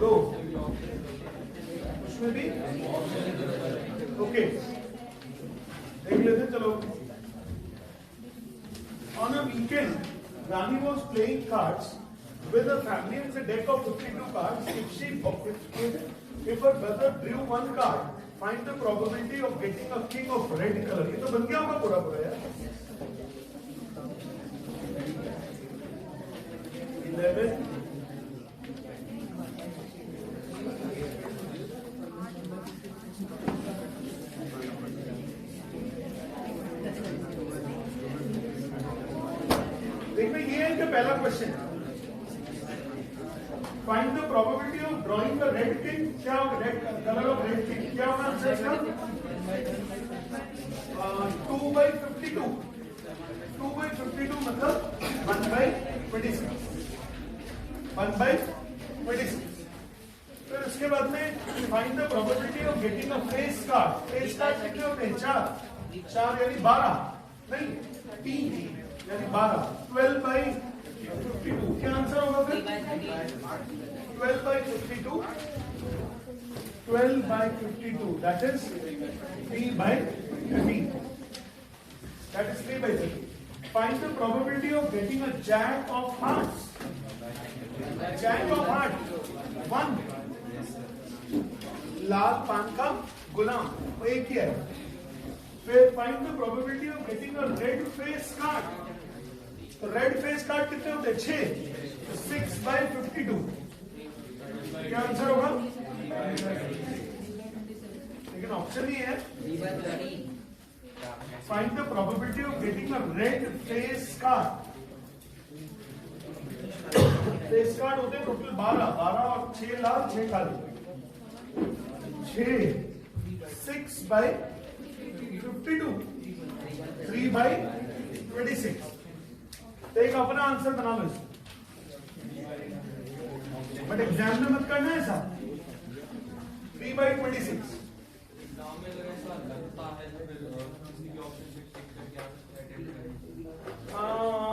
दो, उसमें भी ओके देख लेते चलो. On a weekend, Rani was playing cards with her family and a deck of 52 cards. If her brother drew one card, find the probability of getting a king of red color. ये तो बन गया होगा पूरा पूरा यार. 11. देखिए ये है कि पहला question. Find the probability of drawing the red king. क्या होगा red colour of red king? क्या होगा आंसर इसका? 2/52. 2/52 मतलब 1/26. 1/26. फिर उसके बाद में find the probability of getting a face card. Face card कितने होते हैं? 4 यानी 12 नहीं 3 यानी 12. 12/52. क्या आंसर होगा फिर? 12/52. 12/52. That is 3/30. That is 3/30. Find the probability of getting a jack of hearts. Jack of hearts 1. लाल पान का गुलाम वो एक ही है. फिर find the probability of getting a red face card. तो रेड फेस कार्ड कितने होते हैं? 6. 6/52. क्या आंसर होगा? लेकिन ऑप्शन ही है. Find the probability of getting a red face card. Face card होते हैं टोटल 12 और 6 लाल 6 काले. 6 6/52. 3/26. तो एक अपना आंसर बना लो इसको. बट एग्जाम में मत करना है ऐसा. 3/26.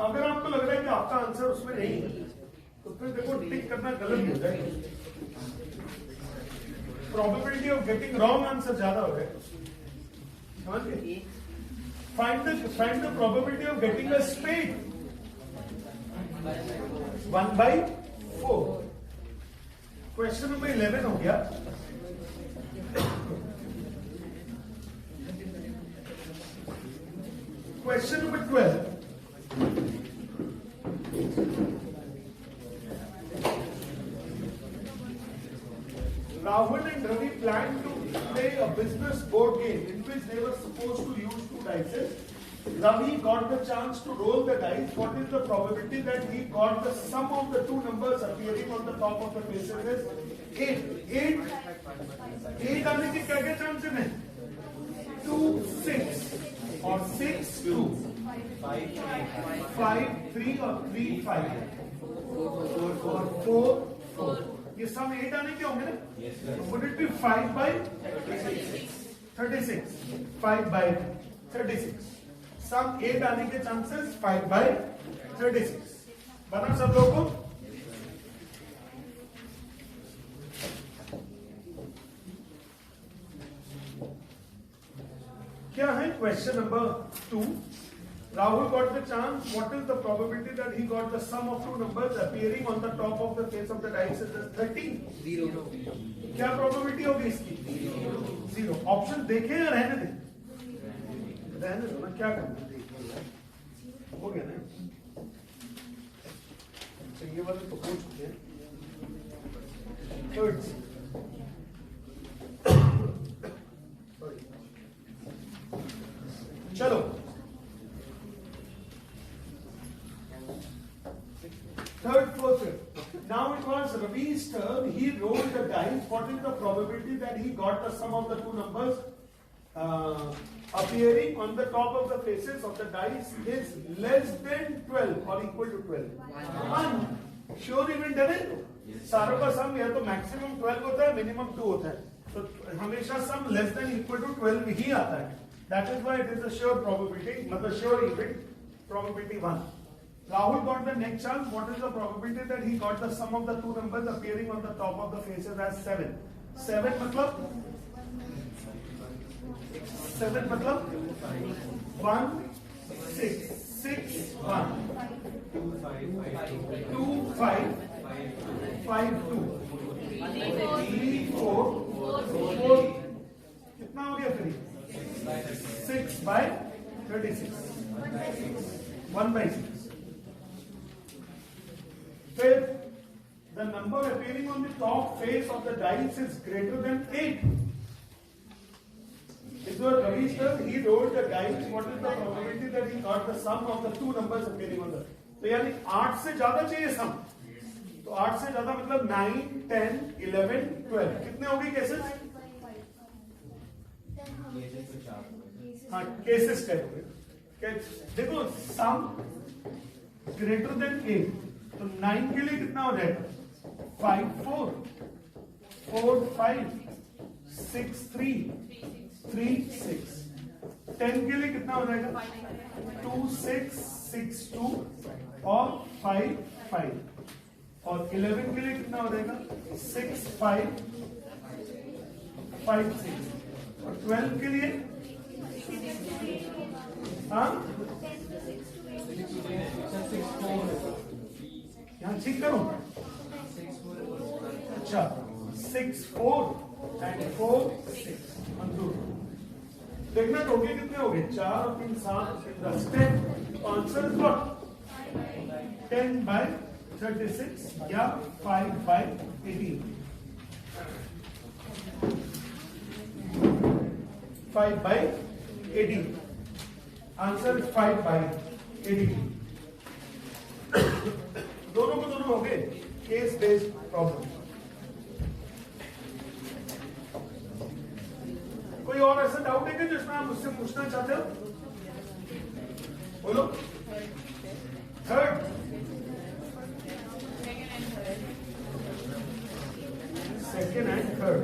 अगर आपको लग रहा है कि आपका आंसर उसमें नहीं तो फिर देखो टिक करना गलत हो जाएगा. Probability of getting wrong answer ज्यादा हो जाएगा. समझ गए? Find the probability of getting a spade. 1/4. Question number 11 हो गया. Question number 12. Rahul and Ravi planned to play a business board game in which they were supposed to use 2 dice. Ravi got the chance to roll the dice. What is the probability that he got the sum of the 2 numbers appearing on the top of the faces is 8. 8 आने के क्या क्या chances हैं? 2 6 और 6 2. 5 3 और 3 5 और 4 4. ये सम 8 आने के होंगे ना? Would it be 5/36? 5/36. सम 8 आने के चांसेस 5/36. बना सब लोगों को? क्या है question number 2? Rahul got the chance. What is the probability that he got the sum of 2 numbers appearing on the top of the face of the dice is 13? 0. क्या probability होगी इसकी? 0. ऑप्शन देखे या रहने दें? रहने दो ना. क्या करना हो गया ना. ये वाले तो पूछ चुके हैं. चलो third, fourth. Now it was Ravi's turn. He rolled the dice. What is the probability that he got the sum of the 2 numbers appearing on the top of the faces of the dice is less than 12 or equal to 12? 1. Sure event है ना? सारों का सम या तो maximum 12 होता है, minimum 2 होता है. तो हमेशा sum less than equal to 12 ही आता है. That is why it is a sure probability, मतलब sure event, probability 1. Rahul got the next chance. What is the probability that he got the sum of the two numbers appearing on the top of the faces as 7? 7 मतलब 7 मतलब 1 6 6 1 2 5 5 2 3 4 4 कितना हो गया फिर 6 by 36 1 by 6 फिर the number appearing on the top face of the dice is greater than 8. It was Ravi's turn. He rolled the dice. What is the probability that he got the sum of the two numbers appearing on the? तो यानी 8 से ज्यादा चाहिए sum. तो 8 से ज्यादा मतलब 9, 10, 11, 12. कितने हो गए केसेस? हाँ केसेस क्या हो गए? देखो sum greater than 8. तो 9 के लिए कितना हो जाएगा? 5 4 4 5 6 3 3 6 10 के लिए कितना हो जाएगा? 2 6 6 2 और 5 5 और 11 के लिए कितना हो जाएगा? 6 5 5 6 और 12 के लिए हाँ यहाँ ठीक करो अच्छा 6 4 and 4 6 मंजूर देखना टोटल कितने हो गए 4 और 3 7 10 10 आंसर इज व्हाट 10 by 36 या 5 by 18 5 by 18 आंसर 5 by 18 दोनों को दोनों हो गए केस बेस्ड प्रॉब्लम कोई और ऐसा डाउट है कि जिसमें आप मुझसे पूछना चाहते हो बोलो third second and third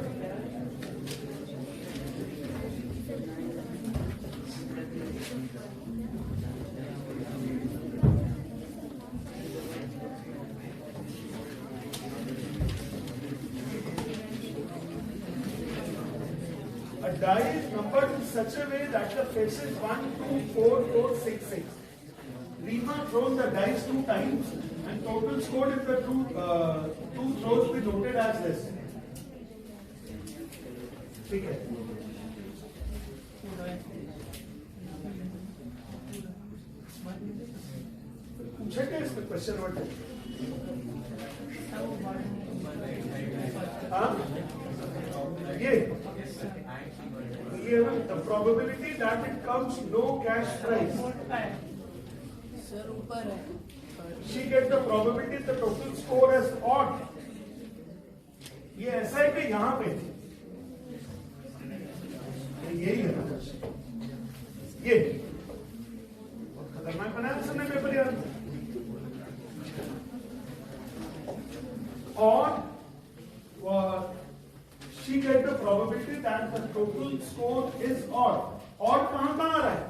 A die is numbered in such a way that the faces 1, 2, 4, 4, 6, 6. Rima thrown the dice 2 times and total scored if the two throws be noted as this. ठीक है पूछे क्या इसमें question word हाँ ये the probability that it comes no cash prize. Sir ऊपर है. She gets the probability the total score as odd. ये ऐसा है कि यहाँ पे यही है ना ये बहुत खतरनाक बनाया उसने पेपर यार और she get the probability that the total score is odd. Odd कहाँ कहाँ आ रहा है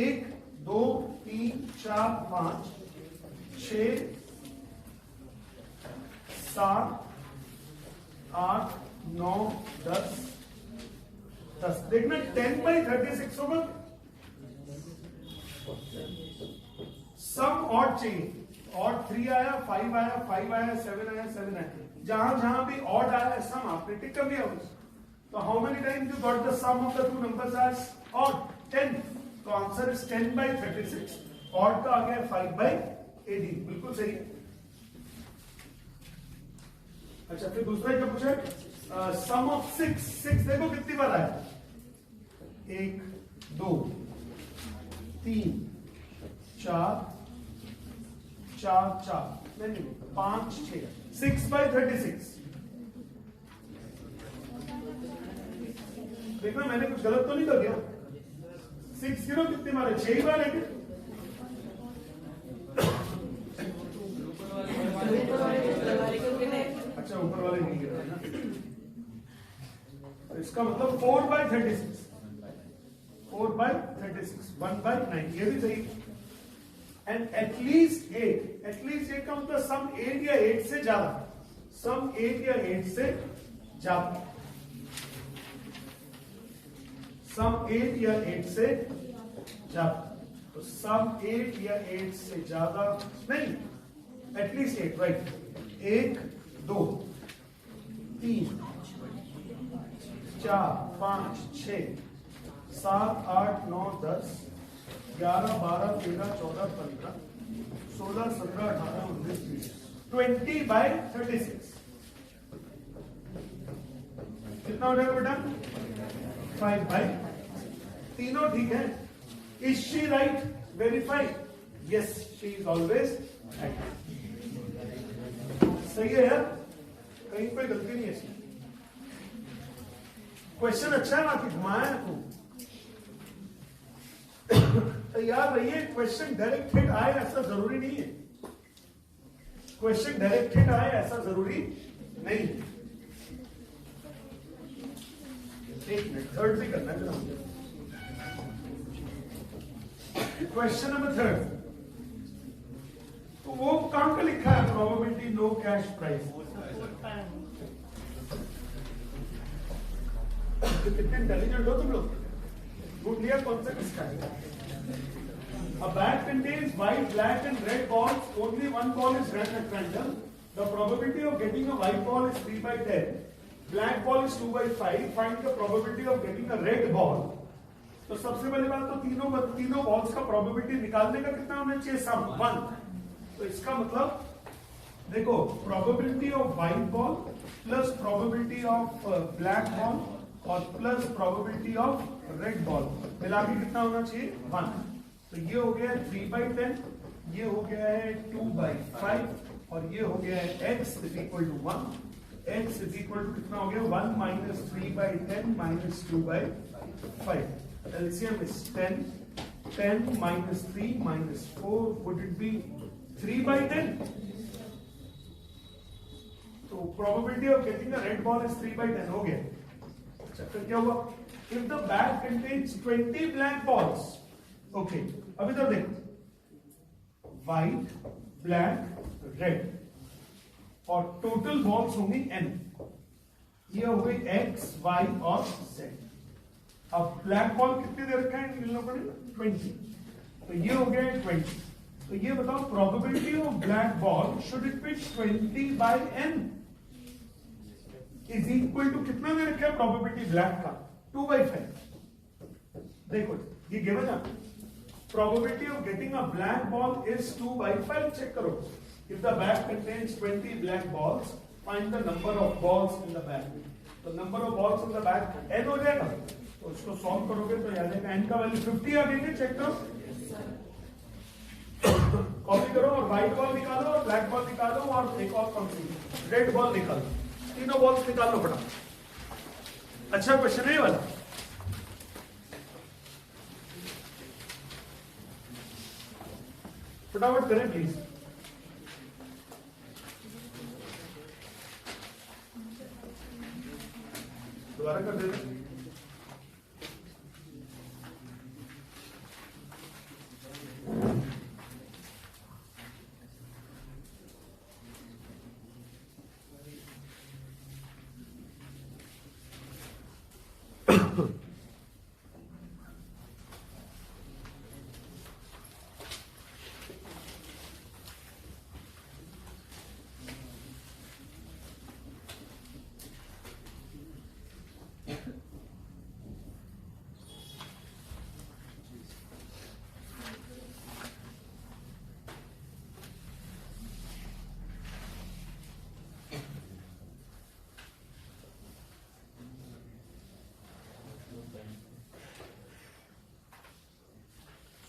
1 2 3 4 5 6 7 8 9 10 10 देखना 10 by 36 होगा सम ऑड चाहिए ऑड 3 आया 5 आया 5 आया 7 आया 7 आया जहां जहां भी ऑड आया सम आपने टिक कर दिया तो how many times you got the sum of the two numbers as odd 10 तो आंसर इज 10 by 36 ऑड का आ गया 5 by 18 बिल्कुल सही है अच्छा फिर दूसरा क्या पूछा सम ऑफ 6 देखो कितनी बार आया 1 2 3 4 4 4 नहीं 5 6 6 by 36 देखना मैंने कुछ गलत तो नहीं कर दिया 6 गिनो कितने मारे 6 ही बार है अच्छा ऊपर वाले नहीं गिरा है ना तो इसका मतलब 4 by 36 4 by 36 1 by 9 ये भी सही एंड एटलीस्ट 8, एटलीस्ट 8 का मतलब सम 8 या 8 से ज्यादा, सम 8 या 8 से ज्यादा, सम 8 या 8 से ज्यादा, तो सम 8 या 8 से ज्यादा नहीं, एटलीस्ट 8, राइट। 1 2 3 4 5 6 7 8 9 10 11 12 13 14 15 16 17 18 19 20 20 by 36 कितना हो जाएगा बेटा? 5 by, तीनों ठीक है। Is she write? Verify, yes she is always right. सही है यार, कहीं कोई गलती नहीं है इसमें। क्वेश्चन अच्छा है, बाकी घुमाया है तू। तैयार रहिए, क्वेश्चन डायरेक्ट हिट आए ऐसा जरूरी नहीं है, क्वेश्चन डायरेक्ट हिट आए ऐसा जरूरी नहीं। एक मिनट, थर्ड भी करना है। क्वेश्चन नंबर 3, तो वो कहां का लिखा है? Probability no cash price. कितने इंटेलिजेंट हो तुम लोग, ढूंढ लिया कौन सा किसका है। A bag contains white, black and red balls. Only one ball is red at random. The probability of getting a white ball is 3 by 10. Black ball is 2 by 5. Find the probability of getting a red ball. तो सबसे पहली बात तो तीनों balls का probability निकालने का कितना होना चाहिए? सम 1। तो इसका मतलब देखो, probability of white ball plus probability of black ball और plus probability of red ball मिला के कितना होना चाहिए? 1। तो ये हो गया है 3 by 10, ये हो गया है 2 by 5 और ये हो गया है x is equal to 1। x is equal to कितना हो गया? 1 minus 3 by 10 minus 2 by 5। LCM is 10, 10 minus 3 minus 4, would it be 3 by 10? तो probability of getting a red ball is 3 by 10 हो गया। चक्कर क्या हुआ? If the bag contains 20 black balls, okay, अब इधर देखो, white, black, red और टोटल बॉल्स होंगी n। ये हो गई x, y और z। अब ब्लैक बॉल कितने दे रखा है? मिलना पड़ेगा 20, तो ये हो गया 20। तो ये बताओ, probability of black ball should it be 20 by n is equal to कितना दे रखा है प्रोबेबिलिटी ब्लैक का? 2 by 5। देखो ये गिवन है, probability of getting a black ball is 2 by 5। Check करो, if the bag contains 20 black balls, find the number of balls in the bag। तो number of balls in the bag n हो जाएगा, तो उसको solve करोगे तो याद है n का वैल्यू 50 आ गई। चेक करो, कॉपी करो और व्हाइट बॉल निकालो और ब्लैक बॉल निकालो और एक और कौन सी रेड बॉल निकालो, तीनों बॉल्स निकाल लो फटाफट। अच्छा क्वेश्चन है ये वाला। फटाफट करें प्लीज। दोबारा कर देना।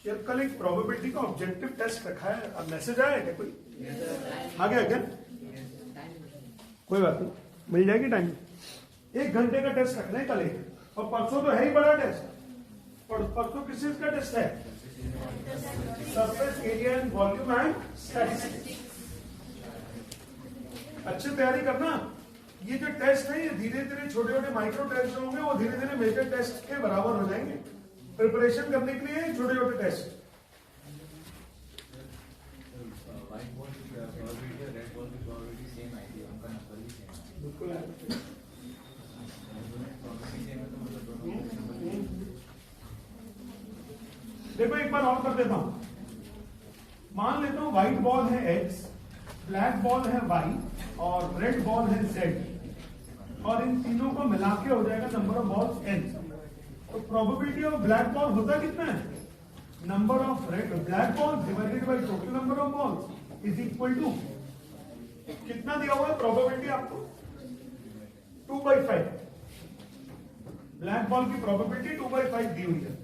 यार कल एक प्रोबेबिलिटी का ऑब्जेक्टिव टेस्ट रखा है, अब मैसेज आया क्या कोई? आ गया क्या? कोई बात नहीं, मिल जाएगी टाइम। 1 घंटे का टेस्ट रखना है कल एक, और परसों तो है ही बड़ा टेस्ट। और परसों किस चीज का टेस्ट है? Surface area and volume and statistics. अच्छी तैयारी करना। ये जो टेस्ट है ये धीरे धीरे छोटे छोटे माइक्रो टेस्ट होंगे, वो धीरे धीरे मेजर टेस्ट के बराबर हो जाएंगे। प्रिपरेशन करने के लिए छोटे छोटे टेस्ट। बिल्कुल है। देखो एक बार और कर देता हूं। मान लेता हूं व्हाइट बॉल है x, ब्लैक बॉल है y और रेड बॉल है z, और इन तीनों को मिला के हो जाएगा नंबर ऑफ बॉल्स n। तो प्रोबेबिलिटी ऑफ ब्लैक बॉल होता कितना है? Number of red black ball divided by total number of balls is equal to कितना दिया हुआ है प्रोबेबिलिटी आपको? 2/5। ब्लैक बॉल की प्रोबेबिलिटी 2/5 दी हुई है।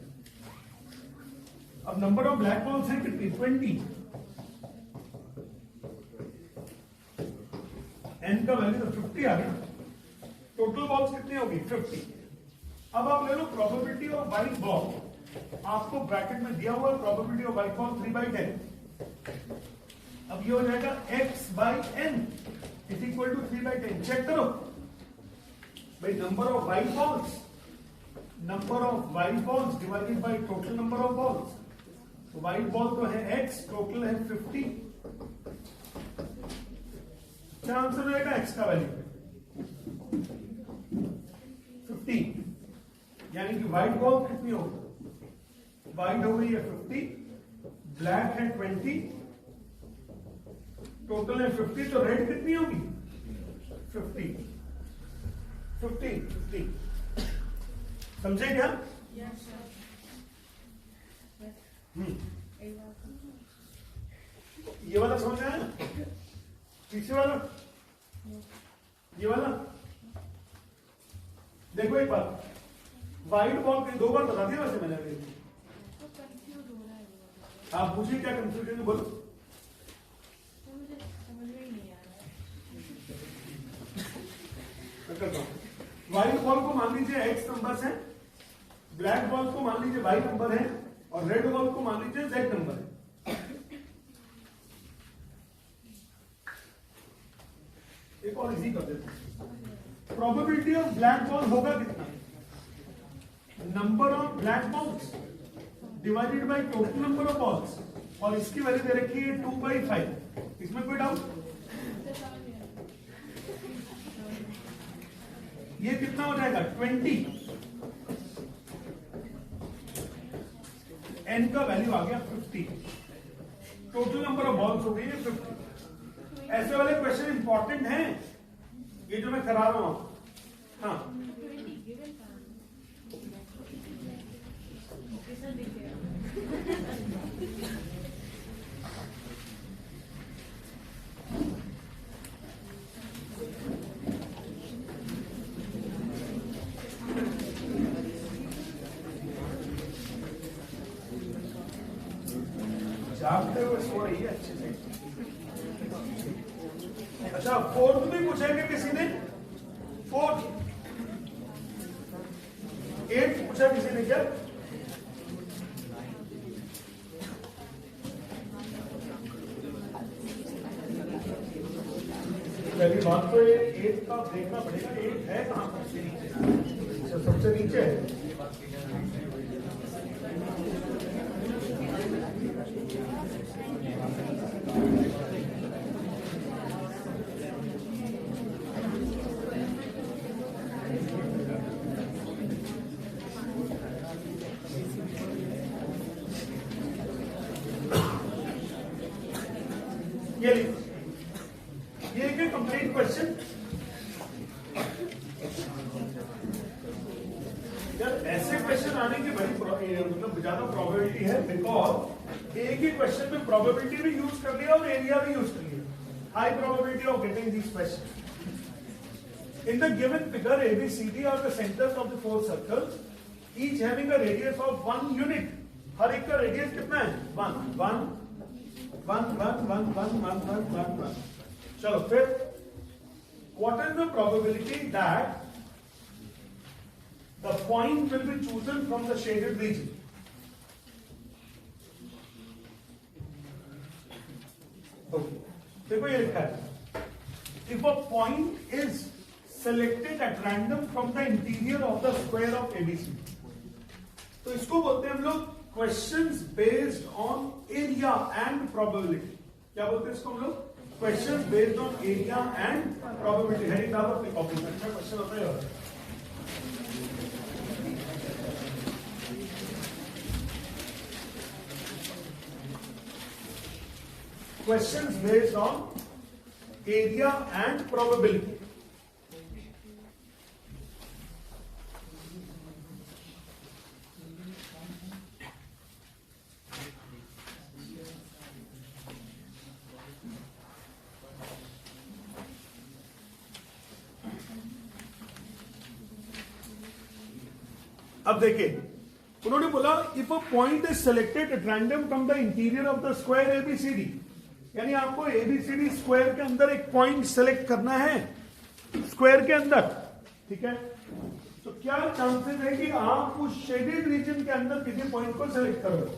अब नंबर ऑफ ब्लैक बॉल्स है कितनी? 20। n का वैल्यू तो 50 आ गया। टोटल बॉल्स कितनी होगी? 50। अब आप ले लो प्रोबेबिलिटी ऑफ व्हाइट बॉल। आपको ब्रैकेट में दिया हुआ प्रोबेबिलिटी ऑफ व्हाइट बॉल 3/10। अब ये हो जाएगा x/n is equal to 3/10। Check करो भाई, number of white balls divided by total number of balls. तो व्हाइट बॉल तो है x, टोटल है 50। क्या आंसर रहेगा x का वैल्यू? 50। यानी कि व्हाइट बॉल कितनी होगी? व्हाइट हो गई है 50, ब्लैक है 20, टोटल है 50। तो रेड कितनी होगी? 50। समझे क्या? ये वाला समझ आया ना? पीछे वाला, ये वाला देखो एक बार। व्हाइट बॉल के 2 बार बता दिया वैसे मैंने अभी। आप पूछिए क्या कंफ्यूजन है, बोलो। व्हाइट बॉल को मान लीजिए x नंबर है, ब्लैक बॉल को मान लीजिए y नंबर है, और रेड बॉल को मान लीजिए z नंबर है। एक और इजी कर देते हैं। प्रोबेबिलिटी ऑफ ब्लैक बॉल होगा कितना? Number of black balls divided by total number of balls, और इसकी वैल्यू दे रखी है 2/5। इसमें कोई डाउट? ये कितना हो जाएगा? 20। n का वैल्यू आ गया 50। टोटल नंबर ऑफ बॉल्स हो गई है 50। ऐसे वाले क्वेश्चन इंपॉर्टेंट हैं, ये जो मैं करा रहा हूं। हाँ, जागते हुए सो रही है अच्छे से। अच्छा, फोर्थ भी पूछेंगे किसी ने? फोर्थ 8 पूछा किसी ने क्या? पहली बात तो ये 8 का देखना पड़ेगा। 8 है कहां पर? सबसे नीचे है। ये लिखो, ये एक कंप्लीट क्वेश्चन। यार ऐसे क्वेश्चन आने की बड़ी मतलब ज्यादा प्रोबेबिलिटी है, बिकॉज एक ही क्वेश्चन में प्रोबेबिलिटी भी यूज कर लिया और एरिया भी यूज कर लिया। High probability of getting this question. In the given figure ABCD are the centres of the 4 circles, each having a radius of 1 unit. हर एक का रेडियस कितना है? 1 1 1 1 1 1 1 1 1 1। चलो फिर, what is the probability that the point will be chosen from the shaded region? Okay. देखो ये लिखा है, if a point is selected at random from the interior of the square of ABC, तो इसको बोलते हैं हम लोग questions based on area and probability. क्या बोलते हैं इसको हम लोग? Questions based on area and probability. Heading डालो अपनी कॉपी में. अच्छा क्वेश्चन होता है. Questions based on area and probability. अब देखिए उन्होंने बोला if a point is selected at random from the interior of the square ABCD, यानी आपको एबीसीडी स्क्वायर के अंदर एक पॉइंट सेलेक्ट करना है स्क्वायर के अंदर, ठीक है. तो क्या चांसेस है कि आप उस शेडेड रीजन के अंदर किसी पॉइंट को सेलेक्ट करोगे?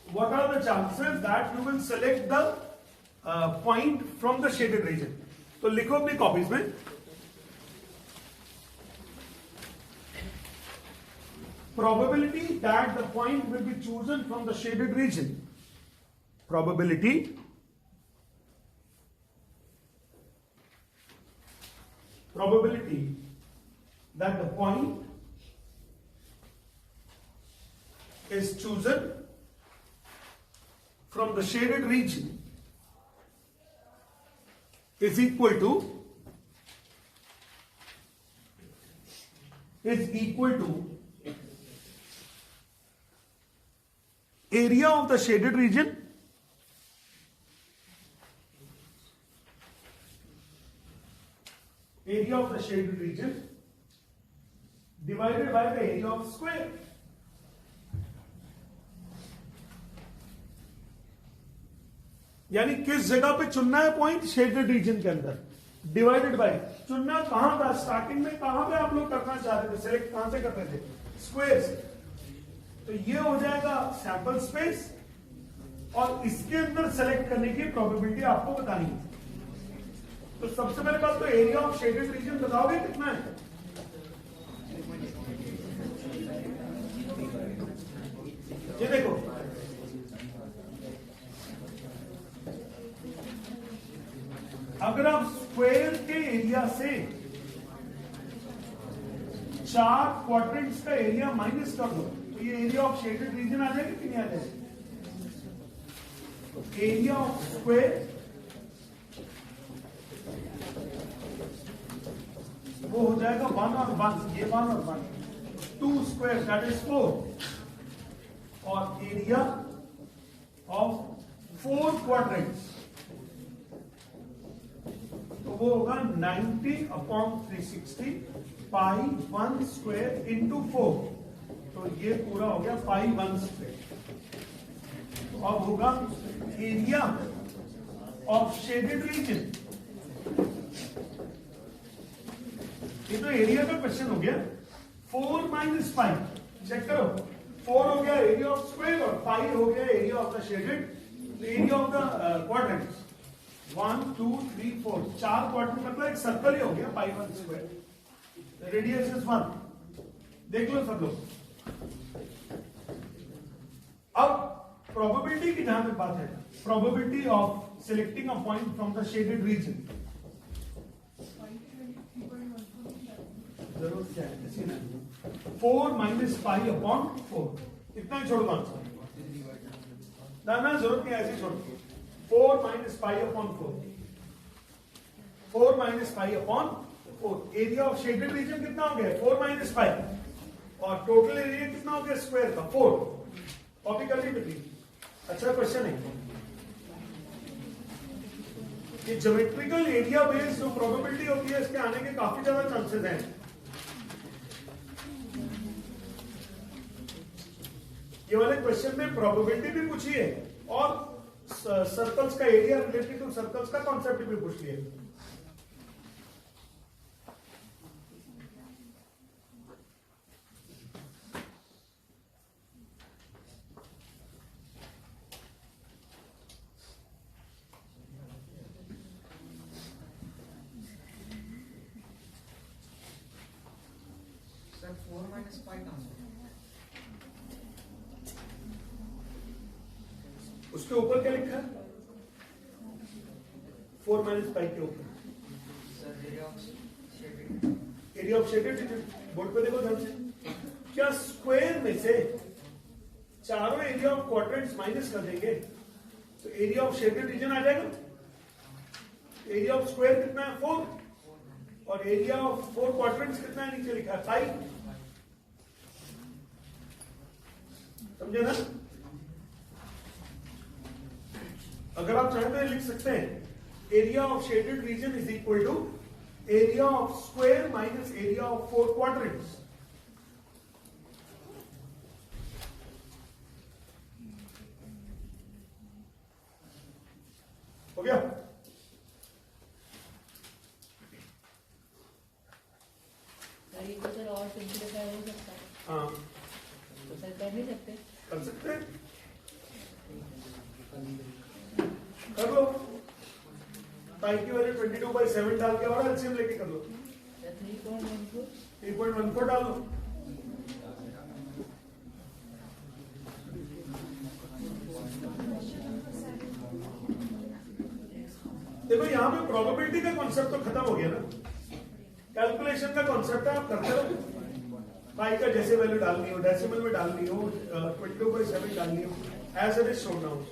What are the chances that you will select the point from the shaded region? तो लिखो अपनी कॉपीज में. Probability that the point will be chosen from the shaded region. Probability that the point is chosen from the shaded region is equal to area of the shaded region divided by the area of square. यानी किस जगह पे चुनना है point shaded region के अंदर, divided by चुनना कहां था, स्टार्टिंग में कहां पे आप लोग करना चाहते थे, सेलेक्ट कहां से करते थे, स्क्वायर से. तो ये हो जाएगा सैंपल स्पेस और इसके अंदर सेलेक्ट करने की प्रोबेबिलिटी आपको बतानी है. तो सबसे पहले बात तो एरिया ऑफ शेडेड रीजन बताओगे कितना है? ये देखो अगर आप स्क्वायर के एरिया से 4 क्वाड्रेंट्स का एरिया माइनस कर दो तो ये एरिया ऑफ शेडेड रीजन आ जाएगा कि नहीं आ जाएगा? एरिया ऑफ स्क्वायर वो हो जाएगा 1 और 1, ये 1 और 1, 2 स्क्वायर दैट इज 4, और एरिया ऑफ 4 क्वाड्रेंट्स तो वो होगा 90/360 पाई 1 स्क्वायर इंटू 4. तो ये पूरा हो गया पाई 1 स्क्वायर. तो अब होगा एरिया ऑफ शेडेड रीजन. ये तो एरिया का क्वेश्चन हो गया. 4 माइनस पाई चेक करो, 4 हो गया एरिया ऑफ स्क्वायर और पाई हो गया area of the shaded, area of the quadrants 1 2 3 4, 4 quadrant मतलब एक सर्कल ही हो गया पाई 1 स्क्वायर. Radius is 1. देख लो सब लोग. अब प्रोबेबिलिटी की जहां तक बात है, probability of selecting a point from the shaded reason, जरूरत क्या है? 4 माइनस पाई अपॉन 4, इतना ही छोड़ दो आंसर. ना जरूरत नहीं, ऐसे छोड़ दो. 4 minus pi upon 4, 4 minus pi upon 4. Area of shaded reason कितना हो गया? 4 माइनस पाई, और टोटल एरिया कितना हो गया स्क्वायर का? 4. कॉपी कर ली बेटी. अच्छा क्वेश्चन है ये. ज्योमेट्रिकल एरिया बेस्ड जो प्रोबेबिलिटी होती है इसके आने के काफी ज्यादा चांसेस हैं. ये वाले क्वेश्चन में प्रोबेबिलिटी भी पूछी है और सर्कल्स का एरिया रिलेटेड टू सर्कल्स का कॉन्सेप्ट भी पूछ लिया. सर 4 माइनस 5 कहां से? उसके ऊपर क्या लिखा है? 4 minus 5 के ऊपर area of shaded reason, board पे देखो ध्यान से, क्या स्क्वायर में से चारों एरिया ऑफ क्वाड्रेंट्स माइनस कर देंगे तो एरिया ऑफ शेडेड रीजन आ जाएगा। एरिया ऑफ स्क्वायर कितना है 4 और एरिया ऑफ 4 क्वाड्रेंट्स कितना है नीचे लिखा है 5। समझे ना? अगर आप चाहें तो लिख सकते हैं area of shaded region is equal to area of square minus area of 4 quadrants. हो गया? ये तो सर और सिंपलीफाई हो सकता है। हाँ तो सर कर नहीं सकते? कर सकते हैं, कर लो। पाई की वैल्यू 22/7 डाल के और एलसीएम लेके कर लो। 3.14 डाल लो। देखो यहां पे प्रोबेबिलिटी का कॉन्सेप्ट तो खत्म हो गया ना, कैलकुलेशन का कॉन्सेप्ट है, आप करते रहो। पाई का जैसे वैल्यू डालनी हो, डेसिमल में डालनी हो, 22/7 डालनी हो, एज इट इज छोड़ना हो।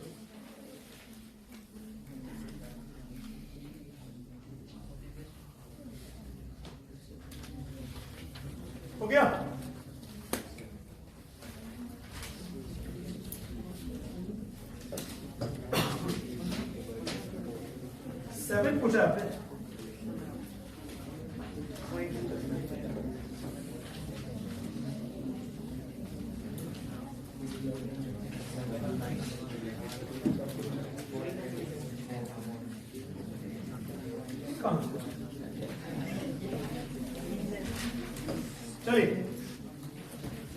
हो गया? सेवन पूछा आपने, चलिए,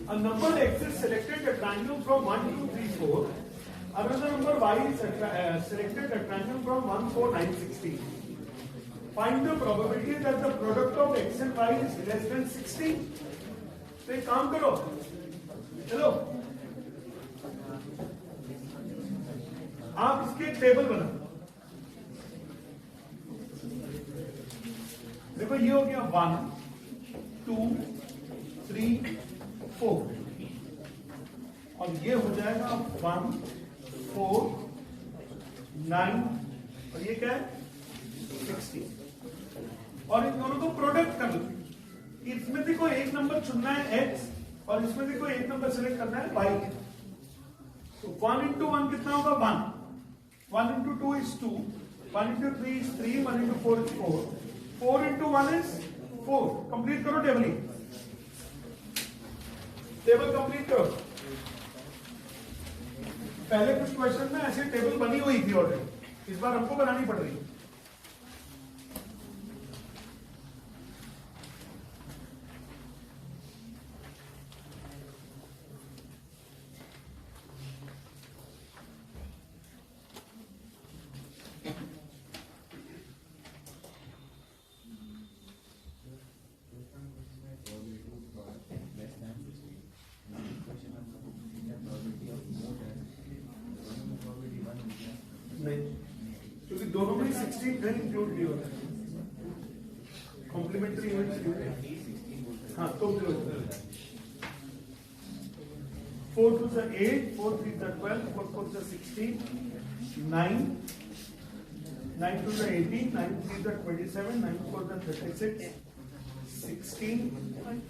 a number x is selected a triangle from 1, 2, 3, 4. Another number y is selected a triangle from 1, 4, 9, 16. Find the probability that the product of x and y is less than 16. तो एक काम करो, चलो आप इसके एक टेबल बनाओ। देखो ये हो गया 1, 2, 3, 4 और ये हो जाएगा 1, 4, 9 और ये क्या है 16 और इन दोनों को प्रोडक्ट कर लो। इसमें से कोई एक नंबर चुनना है x और इसमें से कोई एक नंबर सेलेक्ट करना है y। तो 1 into 1 कितना होगा 1, 1 into 2 is 2, 1 into 3 is 3, 1 into 4 is 4, 4 into 1 is 4। Complete करो टेबल, टेबल कंप्लीट करो। पहले कुछ क्वेश्चन में ऐसे टेबल बनी हुई थी ऑलरेडी, इस बार हमको बनानी पड़ रही है। नहीं, क्योंकि दोनों में 16 घन इंक्लूड भी होता है, कॉम्प्लीमेंट्री यूनिट्स। हाँ तो 4 2 is 8, 4 3 is 12, 4 4 is 16, 9, 9 2 is 18, 9 3 is 27, 9 4 is 36, 16,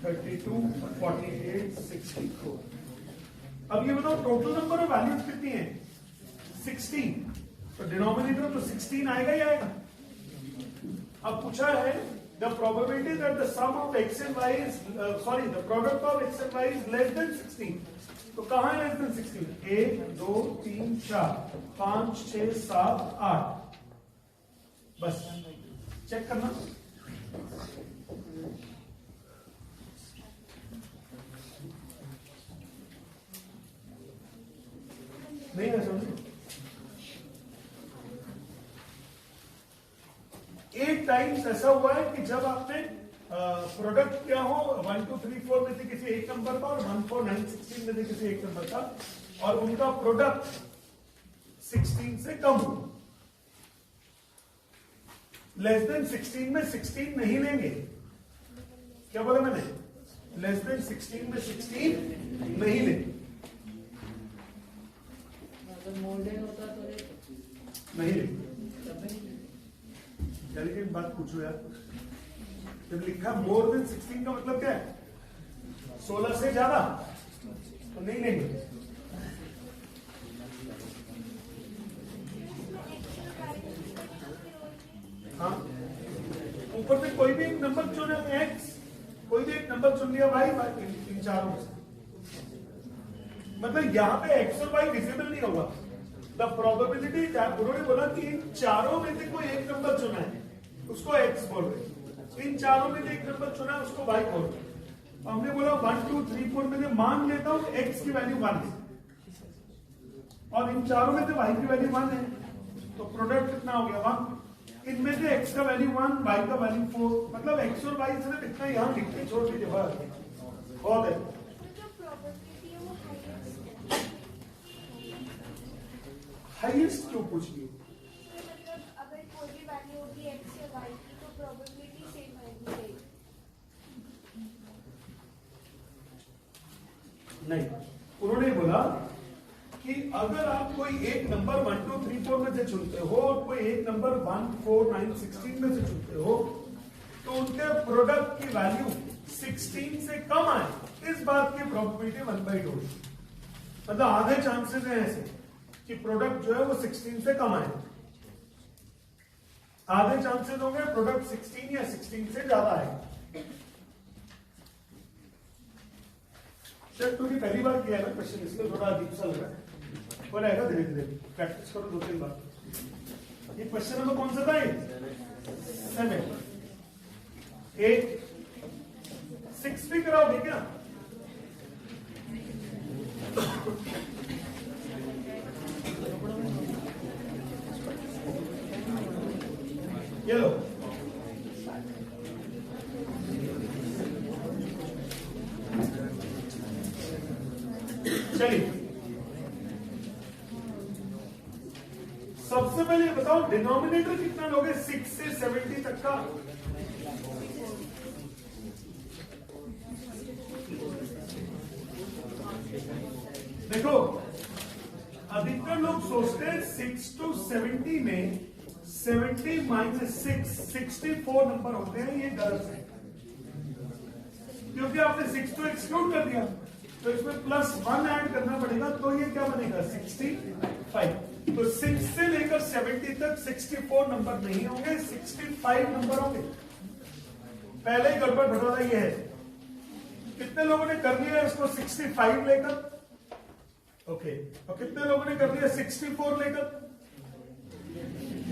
32, 48, 64। अब ये बताओ टोटल नंबर ऑफ वैल्यूज कितनी है 16, तो डिनोमिनेटर तो 16 आएगा ही आएगा। अब पूछा है the probability that the sum of x and y is the product of x and y is less than 16, तो कहां है लेस देन 16? 1 2 3 4 5 6 7 8, बस चेक करना। नहीं है समझ, 8 टाइम्स ऐसा हुआ है कि जब आपने प्रोडक्ट क्या हो 1 2 3 4 में से किसी एक नंबर का और 1 4 9 16 में से किसी एक नंबर का और उनका प्रोडक्ट 16 से कम हो। लेस देन 16 में 16 नहीं लेंगे। क्या बोला मैंने? लेस देन 16 में 16 नहीं लेंगे। अगर मोर देन होता तो नहीं लेंगे। चलिए एक बात पूछो यार, जब लिखा मोर देन 16 का मतलब क्या है? 16 से ज्यादा तो नहीं लेंगे। हाँ, ऊपर से कोई भी एक नंबर चुने, एक्स, कोई भी एक नंबर चुन लिया भाई, इन चारों में से। मतलब यहाँ पे एक्स और वाई विजिबल नहीं होगा। द प्रोबेबिलिटी, उन्होंने बोला कि इन चारों में से कोई एक नंबर चुना है, उसको एक्स बोल रहे। इन चारों में से एक नंबर चुना है, उसको वाई बोल रहे। हमने बोला 1 2 3 4 में से मान लेता हूं एक्स की वैल्यू 1 है और इन चारों में से वाई की वैल्यू 1 है, तो प्रोडक्ट कितना हो गया? 1। इनमें से x का वैल्यू 1, y का वैल्यू 4, मतलब x और y सिर्फ इतना यहाँ लिख के छोड़ दीजिए, बहुत है। हाईएस्ट क्यों पूछ लिया? अगर कोई भी वैल्यू होगी x या y की तो प्रोबेबिलिटी सेम रहेगी। नहीं, उन्होंने बोला कि अगर आप कोई एक नंबर 1 2 3 4 में से चुनते हो और कोई एक नंबर 1 4 9 16 में से चुनते हो, तो उनके प्रोडक्ट की वैल्यू 16 से कम आए, इस बात की प्रोबेबिलिटी 1/2। मतलब आधे चांसेस हैं ऐसे कि प्रोडक्ट जो है वो 16 से कम आए। आधे चांसेस होंगे प्रोडक्ट 16 या 16 से ज्यादा है। सर तूने पहली बार किया है ना क्वेश्चन, इसलिए थोड़ा अजीब सा लग रहा है, और आएगा धीरे धीरे, प्रैक्टिस करो 2-3 बार। ये क्वेश्चन नंबर कौन सा था? 7 8 6 भी कराओगे क्या? ये लो, चलिए सबसे पहले बताओ डिनोमिनेटर कितना लोगे 6 से 70 तक का? देखो अधिकतर लोग सोचते हैं 6 to 70 में 70 - 6 64 नंबर होते हैं। ये गलत है, क्योंकि आपने 6 को एक्सक्लूड कर दिया, तो इसमें +1 ऐड करना पड़ेगा, तो ये क्या बनेगा? 65। तो 6 से लेकर 70 तक 64 नंबर नहीं होंगे, 65 नंबर होंगे। पहले ही गड़बड़ घटोला ये है। कितने लोगों ने कर लिया इसको 65 लेकर? ओके, और कितने लोगों ने कर लिया 64 लेकर?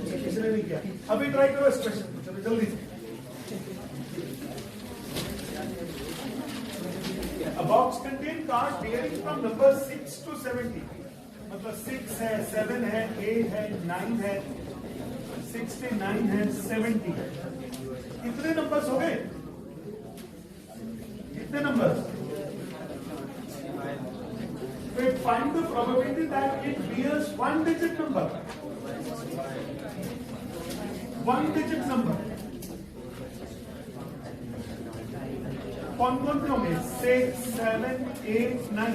किसी ने नहीं किया। अभी ट्राई करो इस क्वेश्चन को, चलो जल्दी से। A box contains cards varying from number 6 to 70. मतलब 6 है, 7 है, 8 है, 9 है, 69 है, 70 है। कितने नंबर्स हो गए? कितने numbers? Find the probability that it bears one digit number. One digit number. कौन कौन से होंगे? 6 7 8 9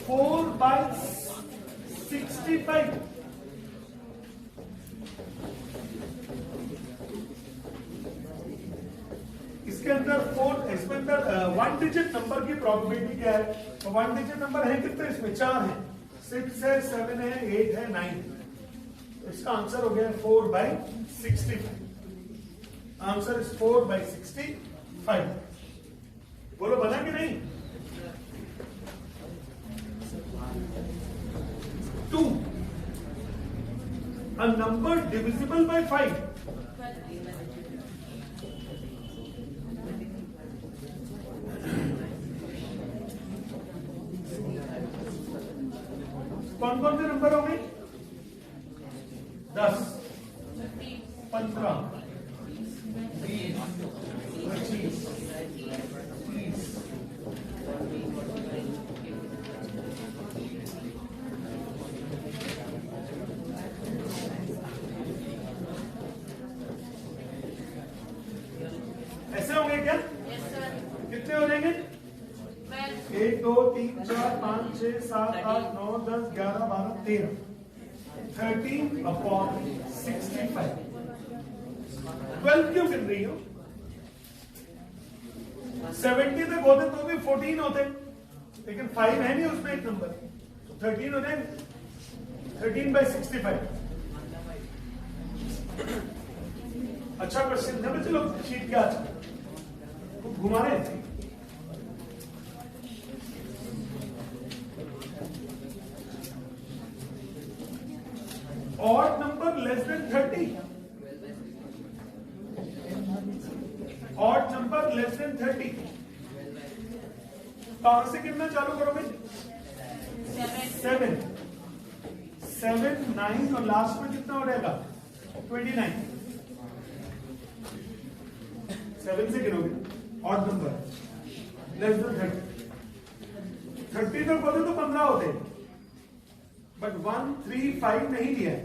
4/65। इसके अंदर इसमें अंदर 1 डिजिट नंबर की प्रोबेबिलिटी क्या है? तो 1 डिजिट नंबर है कितने? इसमें 4 है, 6 है, 7 है, 8 है, 9 है। तो इसका आंसर हो गया 4/65। Answer is 4/65। बोलो बना कि नहीं? 2 a number divisible by 5। कौन कौन से नंबर हो गए? 10 15 20 25 30 40 कितने हो जाएंगे? 1 2 3 4 5 6 7 8 9 10 11 12 13 13/65। 12 क्यों गिन रही हो? 70 तक होते तो भी 14 होते, लेकिन 5 है नहीं उसमें एक नंबर, तो 13 हो जाएंगे। 13/65। अच्छा क्वेश्चन है। चलो शीट क्या घुमा रहे हैं। Odd number less than 30, odd number less than 30 कहां से गिनना चालू करोगे? 7 7 9 और लास्ट में कितना हो जाएगा? 29। 7 से गिनोगे ऑड नंबर लेस देन 30। 30 तक बोले तो 15 होते, बट 1 3 5 नहीं दिया है,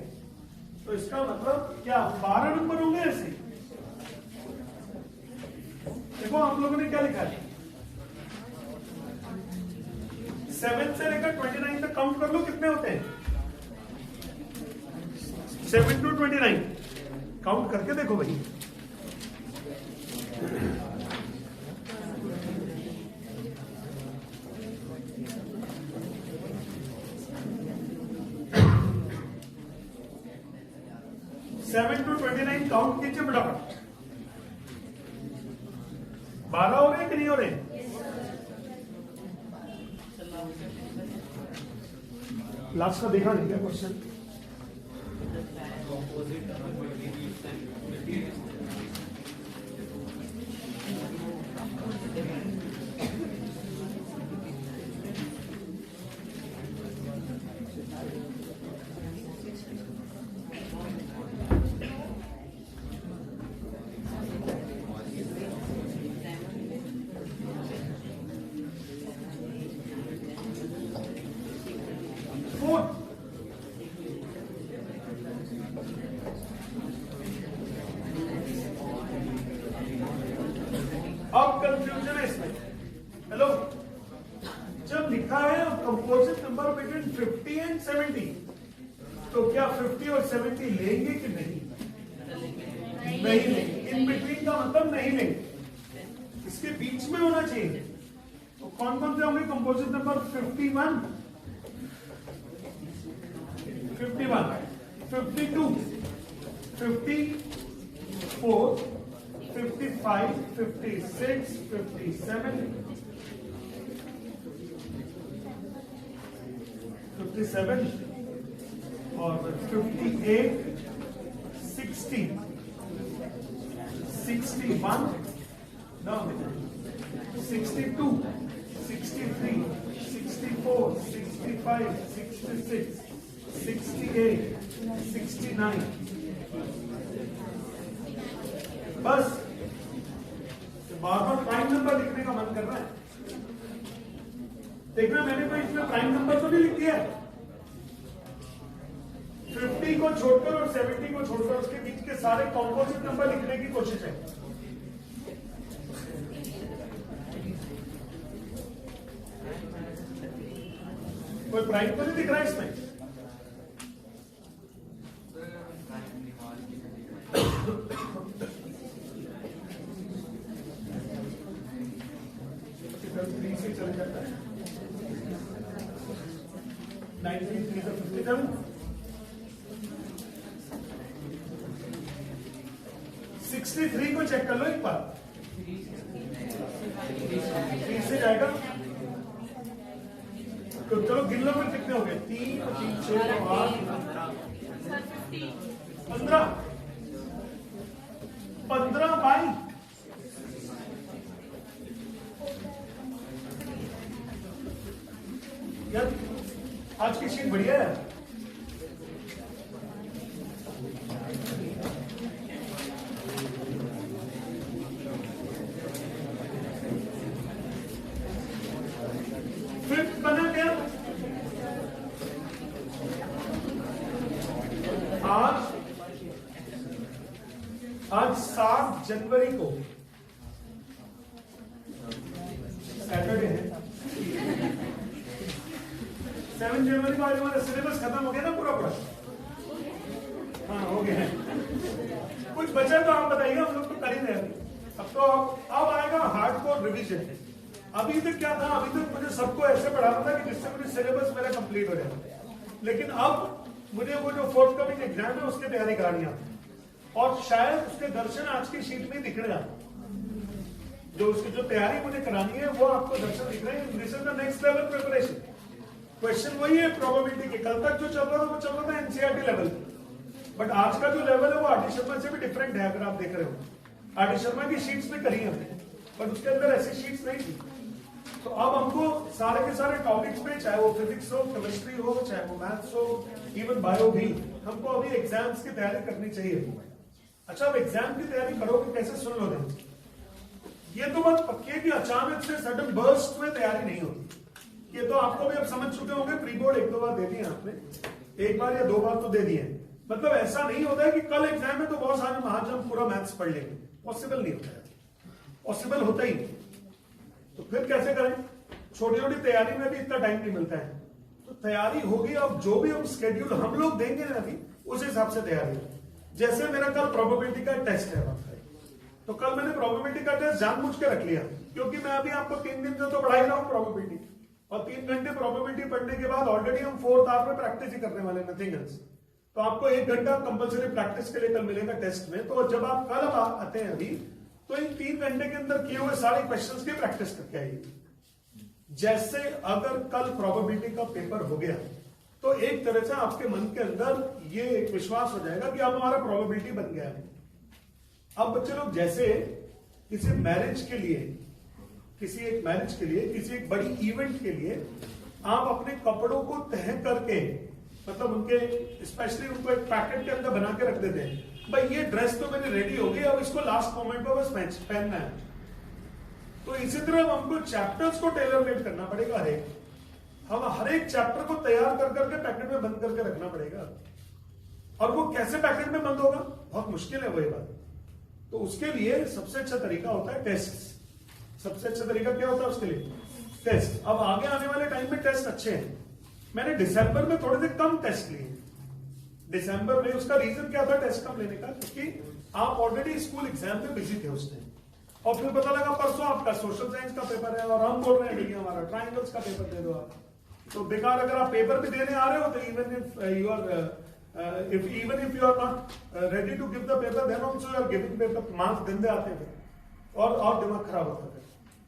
तो इसका मतलब क्या 12 नंबर होंगे ऐसे? देखो आप लोगों ने क्या लिखा है, 7 से लेकर 29 तक काउंट कर लो, कितने होते हैं? 7 to 29 काउंट करके देखो भाई। सेवन टू 29 काउंट कीजिए फटाफट। 12 हो रहे हैं कि नहीं हो रहे? लास्ट का देखा नहीं क्या क्वेश्चन? अब कंफ्यूजन है इसमें। हेलो, जब लिखा है कंपोजिट नंबर बिटवीन 50 एंड 70, तो क्या 50 और 70 लेंगे कि नहीं? नहीं लेंगे। इन बिटवीन का मतलब नहीं लेंगे, इसके बीच में होना चाहिए। तो कौन कौन से होंगे कंपोजिट नंबर? 51 51 52 54 55 56 57 57 और 58 60 61 no 62 63 64 65 66 68 69। बस बार बार प्राइम नंबर लिखने का मन कर रहा है। देखना मैंने कोई इसमें प्राइम नंबर तो नहीं लिख दिया है। 50 को छोड़कर और 70 को छोड़कर उसके बीच के सारे कॉम्पोजिट नंबर लिखने की कोशिश है। कोई प्राइम तो नहीं दिख रहा है इसमें? से चल जाता है 93 से 57 63 को चेक कर लो एक बार। 3 से जाएगा तो चलो गिन लो, फिर कितने हो गए? 3 3 6 8 15 15 बाई यार आज की शीट बढ़िया है। फिफ्थ बना क्या? आज 7 जनवरी को सैटरडे है, 7 जनवरी को आज हमारा सिलेबस खत्म हो गया ना पूरा पूरा? हाँ हो गया है। कुछ बचा तो आप बताइए, हम लोग तो कर ही रहे हैं। अब तो अब आएगा हार्डकोर रिवीजन। अभी तक क्या था, अभी तक मुझे सबको ऐसे पढ़ाना था कि जिससे मुझे सिलेबस मेरा कंप्लीट हो जाए, लेकिन अब मुझे वो जो फोर्थ कमिंग एग्जाम है उसकी तैयारी करानी है, और शायद उसके दर्शन आज की शीट में दिख रहे हैं। जो उसकी जो तैयारी मुझे करानी है वो आपको दर्शन दिख रहे हैं। This is the next level preparation. Question वही है प्रोबेबिलिटी के, कल तक जो चल रहा था वो चल रहा था एनसीईआरटी लेवल, बट आज का जो लेवल है वो आरडी शर्मा से भी डिफरेंट है। अगर आप देख रहे हो आरडी शर्मा की शीट्स में करी हमने, बट उसके अंदर ऐसी शीट्स नहीं थी। तो अब हमको सारे के सारे टॉपिक्स पे, चाहे वो फिजिक्स हो, केमिस्ट्री हो, चाहे वो मैथ्स हो, इवन बायो भी, हमको अभी एग्जाम्स की तैयारी करनी चाहिए। अच्छा, अब एग्जाम की तैयारी करोगे कैसे, सुन लो दें। ये तो बात पक्की है कि अचानक से सडन बर्स्ट में तैयारी नहीं होती। ये तो आपको भी अब समझ चुके होंगे, प्री बोर्ड 1-2 बार दे दिए आपने, 1 बार या 2 बार तो दे दिए। मतलब ऐसा नहीं होता है कि कल एग्जाम में तो बहुत सारे आज हम पूरा मैथ्स पढ़ लेंगे, पॉसिबल नहीं होता है, पॉसिबल होता ही नहीं। तो फिर कैसे करें? छोटी छोटी तैयारी में भी इतना टाइम नहीं मिलता है, तो तैयारी होगी। अब जो भी हम स्केड्यूल हम लोग देंगे ना अभी, उस हिसाब से तैयारी हो। जैसे मेरा कल प्रोबेबिलिटी का टेस्ट है, तो कल मैंने प्रोबेबिलिटी का टेस्ट जानबूझ के रख लिया, क्योंकि मैं अभी आपको 3 दिन से तो पढ़ा ही रहा हूं प्रोबेबिलिटी, और 3 घंटे प्रोबेबिलिटी पढ़ने के बाद ऑलरेडी हम 4th आवर में प्रैक्टिस ही करने वाले, नथिंग एल्स। तो आपको 1 घंटा कंपल्सरी प्रैक्टिस के लिए कल मिलेगा टेस्ट में। तो जब आप कल आते हैं अभी, तो इन 3 घंटे के अंदर किए हुए सारे क्वेश्चंस की प्रैक्टिस करके आइए। जैसे अगर कल प्रोबेबिलिटी का पेपर हो गया, तो एक तरह से आपके मन के अंदर ये एक विश्वास हो जाएगा कि अब हमारा प्रोबेबिलिटी बन गया है। अब बच्चे लोग जैसे किसी मैरिज के लिए, किसी एक बड़ी इवेंट के लिए आप अपने कपड़ों को तह करके, मतलब उनके स्पेशली उनको एक पैकेट के अंदर बना के रख देते हैं, भाई ये ड्रेस तो मेरी रेडी हो गई, अब इसको लास्ट मोमेंट पर बस पहनना है। तो इसी तरह हमको चैप्टर्स को टेलर मेड करना पड़ेगा। हम हर एक चैप्टर को तैयार कर करके पैकेट में बंद करके रखना पड़ेगा। और वो कैसे पैकेट में बंद होगा, बहुत मुश्किल है वही बात। तो उसके लिए सबसे अच्छा तरीका होता है टेस्ट। सबसे अच्छा तरीका क्या होता है उसके लिए? टेस्ट। अब आगे आने वाले टाइम में टेस्ट अच्छे हैं। मैंने दिसंबर में थोड़े से कम टेस्ट लिए। दिसंबर में उसका रीजन क्या था टेस्ट कम लेने का? क्योंकि आप ऑलरेडी स्कूल एग्जाम में बिजी थे उस टाइम, और फिर पता लगा परसों आपका सोशल साइंस का पेपर है, और हम बोल रहे हैं हमारा ट्राइंगल्स का पेपर दे दो आप। तो बेकार, अगर आप पेपर भी देने आ रहे हो तो even if you are not ready to give the paper, then also you are giving paper, marks गंदे आते थे और दिमाग खराब होता था।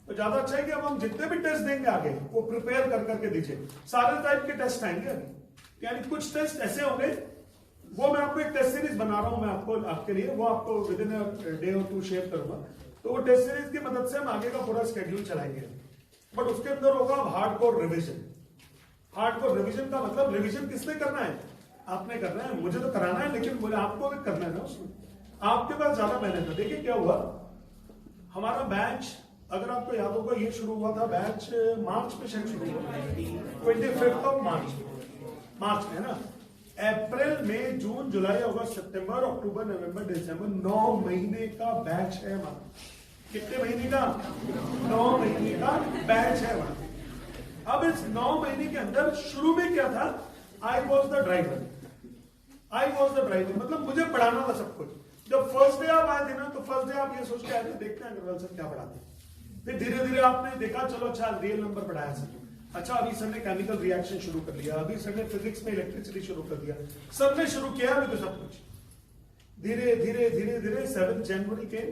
तो ज्यादा अच्छा है कि अब हम जितने भी टेस्ट देंगे आगे, वो प्रिपेयर कर करके दीजिए। सारे टाइप के टेस्ट आएंगे अभी, यानी कुछ टेस्ट ऐसे होंगे, वो मैं आपको एक टेस्ट सीरीज बना रहा हूं मैं आपके लिए, वो आपको विद इन डे और 2 शेयर करूंगा। तो वो टेस्ट सीरीज की मदद से हम आगे का पूरा स्केड्यूल चलाएंगे, बट उसके अंदर होगा हार्डकोर रिवीजन। हार्डकोर रिवीजन का मतलब, रिवीजन किसने करना है? आपने करना है। मुझे तो कराना है, लेकिन मुझे आपको भी करना है ना उसमें। आपके पास ज्यादा मेहनत है। देखिए क्या हुआ, हमारा बैच, अगर आपको याद होगा, ये शुरू हुआ था बैच मार्च में, शायद शुरू हुआ 25 मार्च में, है ना। अप्रैल, मई, जून, जुलाई, अगस्त, सितंबर, अक्टूबर, नवंबर, दिसंबर, 9 महीने का बैच है हमारा। कितने महीने का? 9 महीने का बैच है हमारा। अब इस 9 महीने के अंदर शुरू में क्या था? आई वॉज द ड्राइवर। मतलब मुझे पढ़ाना था सब कुछ। जब फर्स्ट डे आप आए थे ना, तो फर्स्ट डे आप ये सोच के आए थे, देखते हैं अग्रवाल सर क्या पढ़ाते हैं। फिर धीरे धीरे आपने देखा, चलो अच्छा रियल नंबर पढ़ाया सर, अच्छा अभी सर ने केमिकल रिएक्शन शुरू कर लिया, अभी सर ने फिजिक्स में इलेक्ट्रिसिटी शुरू कर दिया, सर ने शुरू किया अभी तो सब कुछ। धीरे धीरे 7 जनवरी के,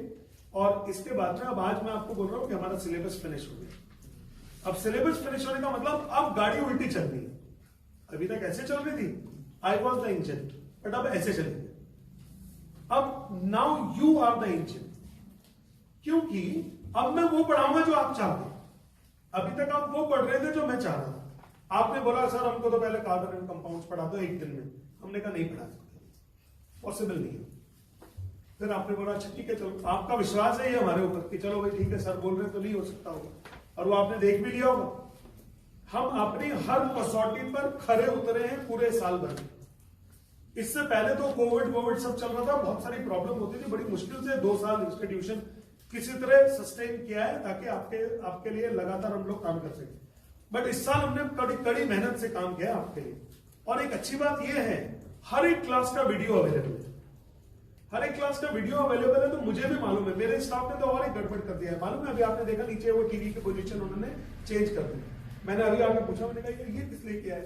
और इसके बाद में अब आज मैं आपको बोल रहा हूं कि हमारा सिलेबस फिनिश हो गया। अब सिलेबस फिनिश होने का मतलब अब गाड़ी उल्टी चल रही है। अभी तक ऐसे चल रही थी, I was the engine, but अब ऐसे चलेंगे। अब now you are the engine, क्योंकि अब मैं वो पढ़ाऊंगा जो आप चाहते हैं। अभी तक आप वो पढ़ रहे थे जो मैं चाह रहा था। आपने बोला सर हमको तो पहले कार्बन एंड कंपाउंड्स पढ़ा दो 1 दिन में, हमने कहा नहीं पढ़ा सकते, पॉसिबल नहीं है। फिर आपने बोला अच्छा ठीक है, चलो आपका विश्वास है ये हमारे ऊपर कि चलो भाई ठीक है, सर बोल रहे हैं तो नहीं हो सकता होगा, और वो आपने देख भी लिया होगा। हम अपनी हर कसौटी पर खरे उतरे हैं पूरे साल भर। इससे पहले तो कोविड सब चल रहा था, बहुत सारी प्रॉब्लम होती थी, बड़ी मुश्किल से 2 साल इंस्टीट्यूशन किसी तरह सस्टेन किया है ताकि आपके लिए लगातार हम लोग काम कर सकें। बट इस साल हमने कड़ी मेहनत से काम किया आपके लिए। और एक अच्छी बात यह है, हर एक क्लास का वीडियो अवेलेबल है, हर एक क्लास का वीडियो अवेलेबल है। तो मुझे भी मालूम है, मेरे स्टाफ ने तो और एक गड़बड़ कर दिया है, मालूम है। अभी आपने देखा नीचे वो टीवी की पोजीशन उन्होंने चेंज कर दी। मैंने अभी आगे पूछा, मैंने कहा ये किस लिए किया है?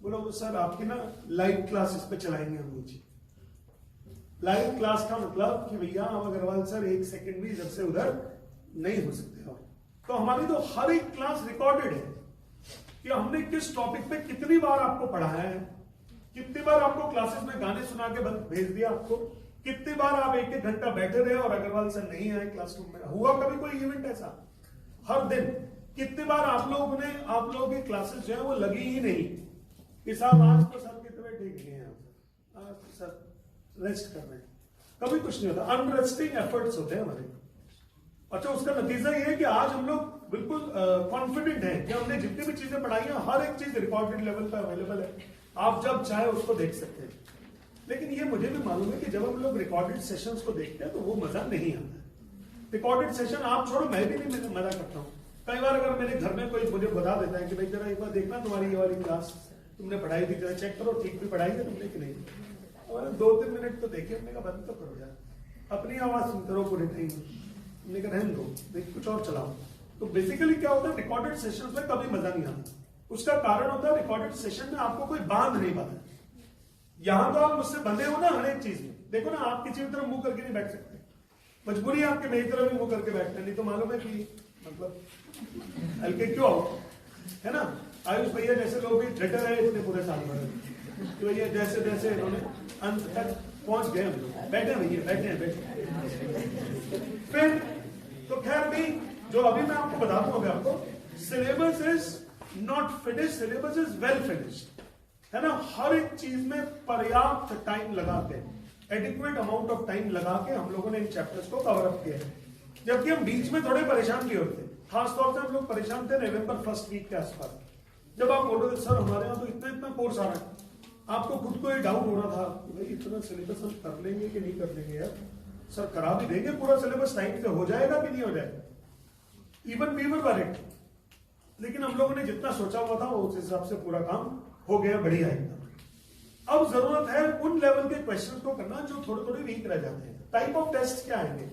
बोला वो सर आपकी ना लाइव क्लास इस पे चलाएंगे हम नीचे। लाइव क्लास का मतलब कि भैया हम अग्रवाल सर एक सेकंड भी इधर से उधर नहीं हो सकते हो। तो हमारी तो हर एक क्लास रिकॉर्डेड है कि हमने किस टॉपिक पे कितनी बार आपको पढ़ाया है, कितनी बार आपको क्लासेस में गाने सुना के भेज दिया आपको, कितनी बार आप एक एक घंटा बैठे रहे और अग्रवाल सर नहीं आए क्लासरूम में। हुआ कभी कोई इवेंट ऐसा? हर दिन कितनी बार आप लोगों की क्लासेस जो है वो लगी ही नहीं कि साहब आज तो सर की तबीयत ठीक नहीं है, आज तो सर रेस्ट कर रहे हैं। कभी कुछ नहीं होता, अनरेस्टिंग एफर्ट्स होते हैं हमारे। अच्छा, उसका नतीजा ये है कि आज हम लोग बिल्कुल कॉन्फिडेंट हैं कि हमने जितनी भी चीजें पढ़ाई हैं हर एक चीज रिकॉर्डेड लेवल पर अवेलेबल है, आप जब चाहे उसको देख सकते हैं। लेकिन ये मुझे भी मालूम है कि जब हम लोग रिकॉर्डेड सेशंस को देखते हैं तो वो मजा नहीं आता। रिकॉर्डेड सेशन आप छोड़ो, मैं भी नहीं मजा करता हूँ। कई बार अगर मेरे घर में कोई मुझे बता देता है कि भाई जरा एक बार देखना तुम्हारी ये वाली क्लास तुमने पढ़ाई थी, जरा चेक करो ठीक भी पढ़ाई है तुमने कि नहीं। और 2-3 मिनट तो देखे, हमने कहा बंद तो करो यार, अपनी आवाज सुनते रहो पूरे टाइम। हमने कहा रहने दो, कुछ और चलाओ। तो बेसिकली क्या होता है, रिकॉर्डेड सेशंस में कभी मजा नहीं आता। उसका कारण होता है रिकॉर्डेड सेशन में आपको कोई बांध नहीं पाता। यहां तो आप मुझसे बंधे हो ना हर एक चीज में। देखो ना, आप किसी भी तरफ मुंह करके नहीं बैठ सकते, मजबूरी है आपके मेरी तरफ भी मुंह करके बैठना, नहीं तो मालूम है कि मतलब हल्के क्यों आओ, है ना। आयुष भैया जैसे लोग भी डटे रहे इतने पूरे साल भर, तो भैया जैसे जैसे इन्होंने अंत तक पहुंच गए, हम लोग बैठे भैया बैठे। फिर तो खैर भी जो अभी मैं आपको बताता हूँ, आपको syllabus is not finish, syllabus is well finished, है ना। हर एक चीज में पर्याप्त टाइम लगा के, एडिक्वेट अमाउंट ऑफ टाइम लगा के हम लोगों ने इन चैप्टर्स को कवर अप किया है। जबकि हम बीच में थोड़े परेशान भी होते, खासतौर से हम लोग परेशान थे नवंबर फर्स्ट वीक के आसपास, जब आप बोल रहे थे सर हमारे यहाँ तो इतना कोर्स आ रहा है। आपको खुद को ये डाउट हो रहा था कि भाई इतना सिलेबस हम कर लेंगे कि नहीं कर लेंगे यार, सर करा भी देंगे पूरा सिलेबस टाइम से, हो जाएगा कि नहीं हो जाएगा। इवन वी वर वरीड, लेकिन हम लोगों ने जितना सोचा हुआ था उस हिसाब से पूरा काम हो गया, बढ़िया एकदम। अब जरूरत है उन लेवल के क्वेश्चन को करना जो थोड़े थोड़े वीक रह जाते हैं। टाइप ऑफ टेस्ट क्या आएंगे?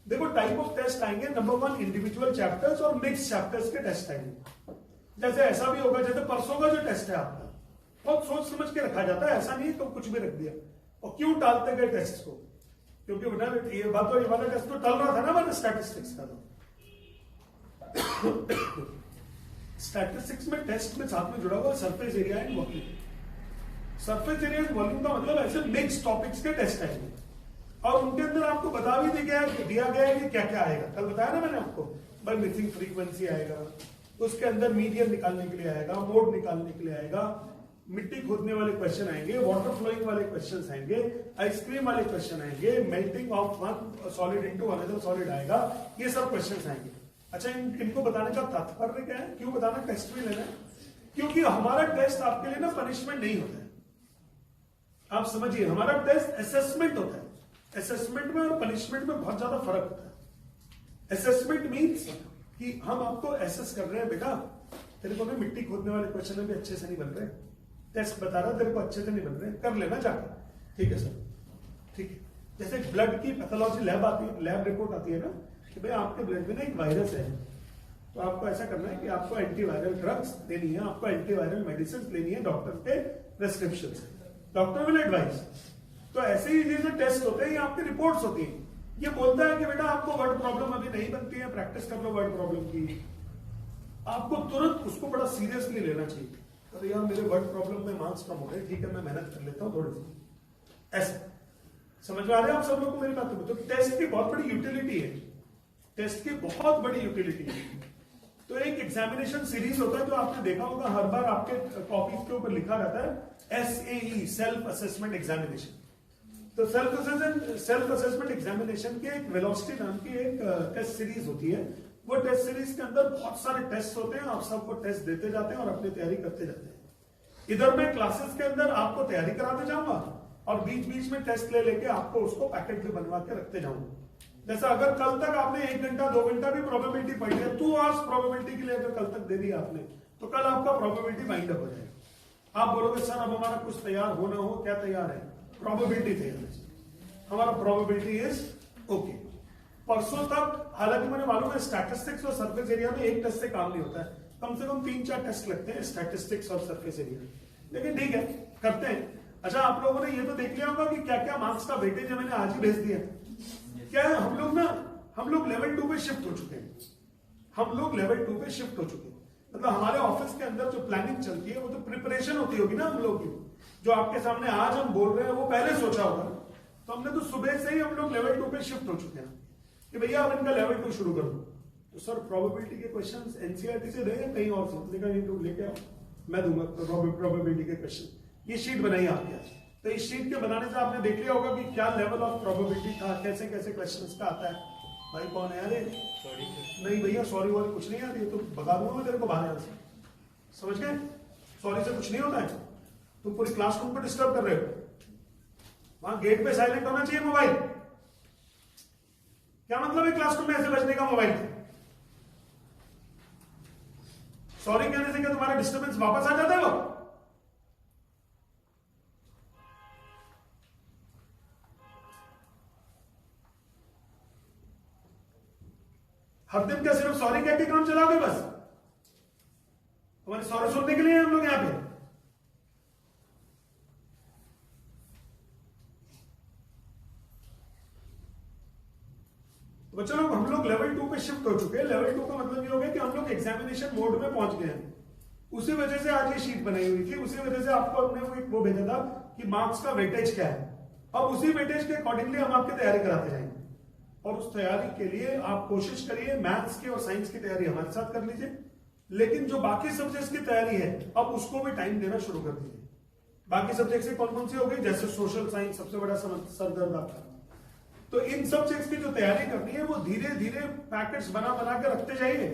देखो टाइप ऑफ टेस्ट आएंगे, नंबर 1 इंडिविजुअल चैप्टर्स और मिक्स चैप्टर्स के टेस्ट आएंगे। जैसे ऐसा भी होगा, जैसे परसों का जो टेस्ट है आपका बहुत सोच समझ के रखा जाता है, ऐसा नहीं तो कुछ भी रख दिया। और क्यों टालते गए टेस्ट को? क्योंकि ये बात तो, ये वाला टेस्ट तो टल रहा था ना मैंने स्टैटिस्टिक्स का। तो स्टैटिस्टिक्स में टेस्ट में साथ में जुड़ा हुआ surface area and volume. Surface area and volume का मतलब ऐसे मिक्स टॉपिक्स के टेस्ट आएंगे, और उनके अंदर आपको बता भी दिया गया है कि क्या क्या आएगा। कल बताया ना मैंने आपको, भाई मिसिंग फ्रीक्वेंसी आएगा, उसके अंदर मीडियन निकालने के लिए आएगा, मोड निकालने के लिए आएगा, मिट्टी खोदने वाले क्वेश्चन आएंगे, वाटर फ्लोइंग वाले क्वेश्चन आएंगे, आइसक्रीम वाले क्वेश्चन आएंगे, melting of one solid into another solid आएगा, ये सब क्वेश्चन आएंगे। अच्छा, इनको बताने का तात्पर्य क्या है, क्यों बताना, टेस्ट में लेना है? क्योंकि हमारा टेस्ट आपके लिए ना पनिशमेंट नहीं होता है। आप समझिए, हमारा टेस्ट असेसमेंट होता है। असेसमेंट में और पनिशमेंट में बहुत ज्यादा फर्क होता है। असेसमेंट मीन्स कि हम आपको असेस कर रहे हैं, बेटा तेरे को मिट्टी खोदने वाले क्वेश्चन भी अच्छे से नहीं बन रहे, टेस्ट बता रहा तेरे को अच्छे से नहीं बन रहे, कर लेना जाकर, ठीक है सर, ठीक है। जैसे ब्लड की पैथोलॉजी लैब आती है, लैब रिपोर्ट आती है ना कि भाई आपके ब्लड में ना एक वायरस है, तो आपको ऐसा करना है कि आपको एंटीवायरल ड्रग्स लेनी है, आपको एंटीवायरल मेडिसिन लेनी है डॉक्टर के प्रेस्क्रिप्शन से, डॉक्टर विल एडवाइस। तो ऐसे ही जो टेस्ट होते हैं ये आपकी रिपोर्ट्स होती हैं। ये बोलता है कि बेटा आपको वर्ड प्रॉब्लम अभी नहीं बनती है, प्रैक्टिस कर लो वर्ड प्रॉब्लम की। आपको तुरंत उसको बड़ा सीरियसली लेना चाहिए। अरे यार मेरे वर्ड प्रॉब्लम में मार्क्स कम हो गए, ठीक है मैं मेहनत कर लेता हूँ थोड़ी सी, ऐसा समझ में आ रहे हैं आप सब लोग को मेरी बात? तो टेस्ट की बहुत बड़ी यूटिलिटी है, टेस्ट की बहुत बड़ी यूटिलिटी है। तो एक एग्जामिनेशन सीरीज होता है जो आपने देखा होगा, हर बार आपके कॉपीज के ऊपर लिखा रहता है SAE, सेल्फ असेसमेंट एग्जामिनेशन। तो सेल्फ असेसमेंट एग्जामिनेशन के एक वेलोसिटी नाम की एक टेस्ट सीरीज होती है। वो टेस्ट सीरीज के अंदर बहुत सारे टेस्ट होते हैं, आप सबको टेस्ट देते जाते हैं और अपनी तैयारी करते जाते हैं। इधर मैं क्लासेस के अंदर आपको तैयारी कराते जाऊंगा और बीच बीच में टेस्ट ले लेके आपको उसको पैकेट भी बनवा के रखते जाऊंगा। जैसा अगर कल तक आपने 1 घंटा 2 घंटा भी प्रोबेबिलिटी पढ़ी है, 2 आवर्स प्रोबेबिलिटी के लिए अगर कल तक दे दिया आपने, तो कल आपका प्रोबेबिलिटी बाइंड अप हो जाएगा। आप बोलोगे सर अब हमारा कुछ तैयार होना हो, क्या तैयार है? प्रोबेबिलिटी तैयार है, हमारा प्रोबेबिलिटी इज ओके। परसों तक हालांकि मुझे मालूम है स्टैटिस्टिक्स और सरफेस एरिया में एक टेस्ट से काम नहीं होता है, कम से कम 3-4 टेस्ट लगते हैं स्टैटिस्टिक्स और सरफेस एरिया, लेकिन ठीक है करते हैं। अच्छा, आप लोगों ने ये तो देख लिया होगा कि क्या क्या मार्क्स का वेटेज है, मैंने आज ही भेज दिया। क्या है, हम लोग लेवल 2 पे शिफ्ट हो चुके हैं, हम लोग लेवल 2 पे शिफ्ट हो चुके हैं। मतलब हमारे ऑफिस के अंदर जो प्लानिंग चलती है वो तो प्रिपरेशन होती होगी ना हम लोग की, जो आपके सामने आज हम बोल रहे हैं वो पहले सोचा होगा। तो हमने तो सुबह से ही हम लोग लेवल 2 पे शिफ्ट हो चुके हैं कि भैया अब इनका लेवल 2 शुरू कर दो। तो सर प्रोबेबिलिटी के क्वेश्चंस एनसीईआरटी से दे कहीं और से लेके आओ, मैं दूंगा प्रोबेबिलिटी के क्वेश्चन। ये शीट बनाई आपके आज, तो इस शीट के बनाने से आपने देख लिया होगा कि क्या लेवल ऑफ प्रोबेबिलिटी था, कैसे कैसे क्वेश्चंस का आता है। भाई कौन है यार? नहीं भैया सॉरी वॉरी कुछ नहीं आती, तो बता दूंगा मैं तेरे को बाहर से, समझ गए? सॉरी से कुछ नहीं होता है, तुम पूरी क्लासरूम को डिस्टर्ब कर रहे हो। वहां गेट पे साइलेंट होना चाहिए मोबाइल। क्या मतलब है क्लासरूम में ऐसे बजने का मोबाइल? सॉरी कहने से क्या तुम्हारा डिस्टर्बेंस वापस आ जाता है? वो हर दिन क्या सिर्फ सॉरी कह के काम चलाओगे? बस तुम्हारे सॉरी सुनने के लिए हम लोग यहां पे। बच्चों लोग हम लोग लेवल 2 पे शिफ्ट हो चुके हैं। लेवल 2 का मतलब ये हो गया कि हम लोग एग्जामिनेशन मोड में पहुंच गए हैं। उसी वजह से आज ये शीट बनाई हुई थी, उसी वजह से आपको हमने वो भेजा था कि मार्क्स का वेटेज क्या है। अब उसी वेटेज के अकॉर्डिंगली हम आपकी तैयारी कराते जाएंगे, और उस तैयारी के लिए आप कोशिश करिए मैथ्स की और साइंस की तैयारी हमारे साथ कर लीजिए, लेकिन जो बाकी सब्जेक्ट्स की तैयारी है अब उसको भी टाइम देना शुरू कर दीजिए। बाकी सब्जेक्ट से कौन कौन सी हो गई? जैसे सोशल साइंस सबसे बड़ा सरदर्द आपका, तो इन सब्जेक्ट्स की जो तैयारी करनी है वो धीरे धीरे पैकेट्स बना बना के रखते जाइए।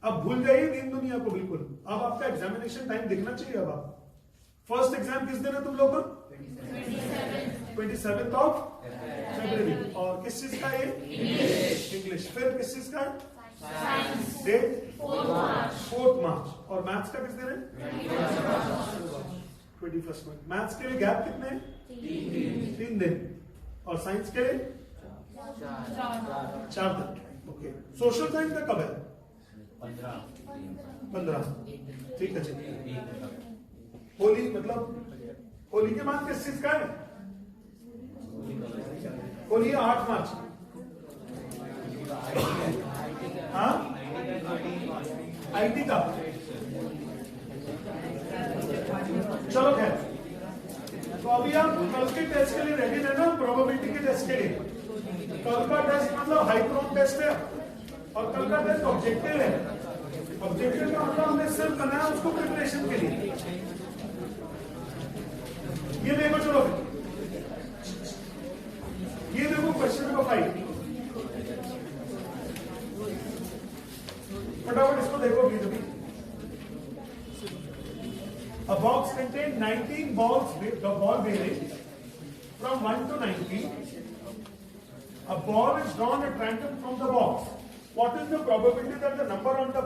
अब भूल जाइए दीन दुनिया को बिल्कुल। अब आपका एग्जामिनेशन टाइम दिखना चाहिए। अब आप फर्स्ट एग्जाम किस दिन है तुम लोग का? 27 ऑफ फरवरी। और किस चीज का है? इंग्लिश। फिर किस चीज का है? डेट 4 मार्च। और मैथ्स का किस दिन है? 21 मार्च। मैथ्स के लिए गैप कितने हैं? 3 दिन। और साइंस के लिए 4 दिन। ओके। सोशल साइंस का कब है? 15। ठीक है जी। होली मतलब होली के बाद किस चीज का है? होली 8 मार्च। हाँ, आईटी का। चलो खैर, तो अभी आप कल के टेस्ट के लिए रेडी रहना। प्रोबेबिलिटी के टेस्ट के लिए कल का टेस्ट मतलब हाइप्रोन टेस्ट है, और कल का टेस्ट ऑब्जेक्टिव है। ऑब्जेक्टिव का मतलब हमने सिर्फ बनाया उसको प्रिपरेशन के लिए। ये देखो, चलो ये देखो क्वेश्चन नंबर 5, फटाफट इसको देखो प्लीज। अभी A box contained 19 balls, the ball bearing from 1 to 19. A ball is drawn at random from the box. What is the probability that the number on the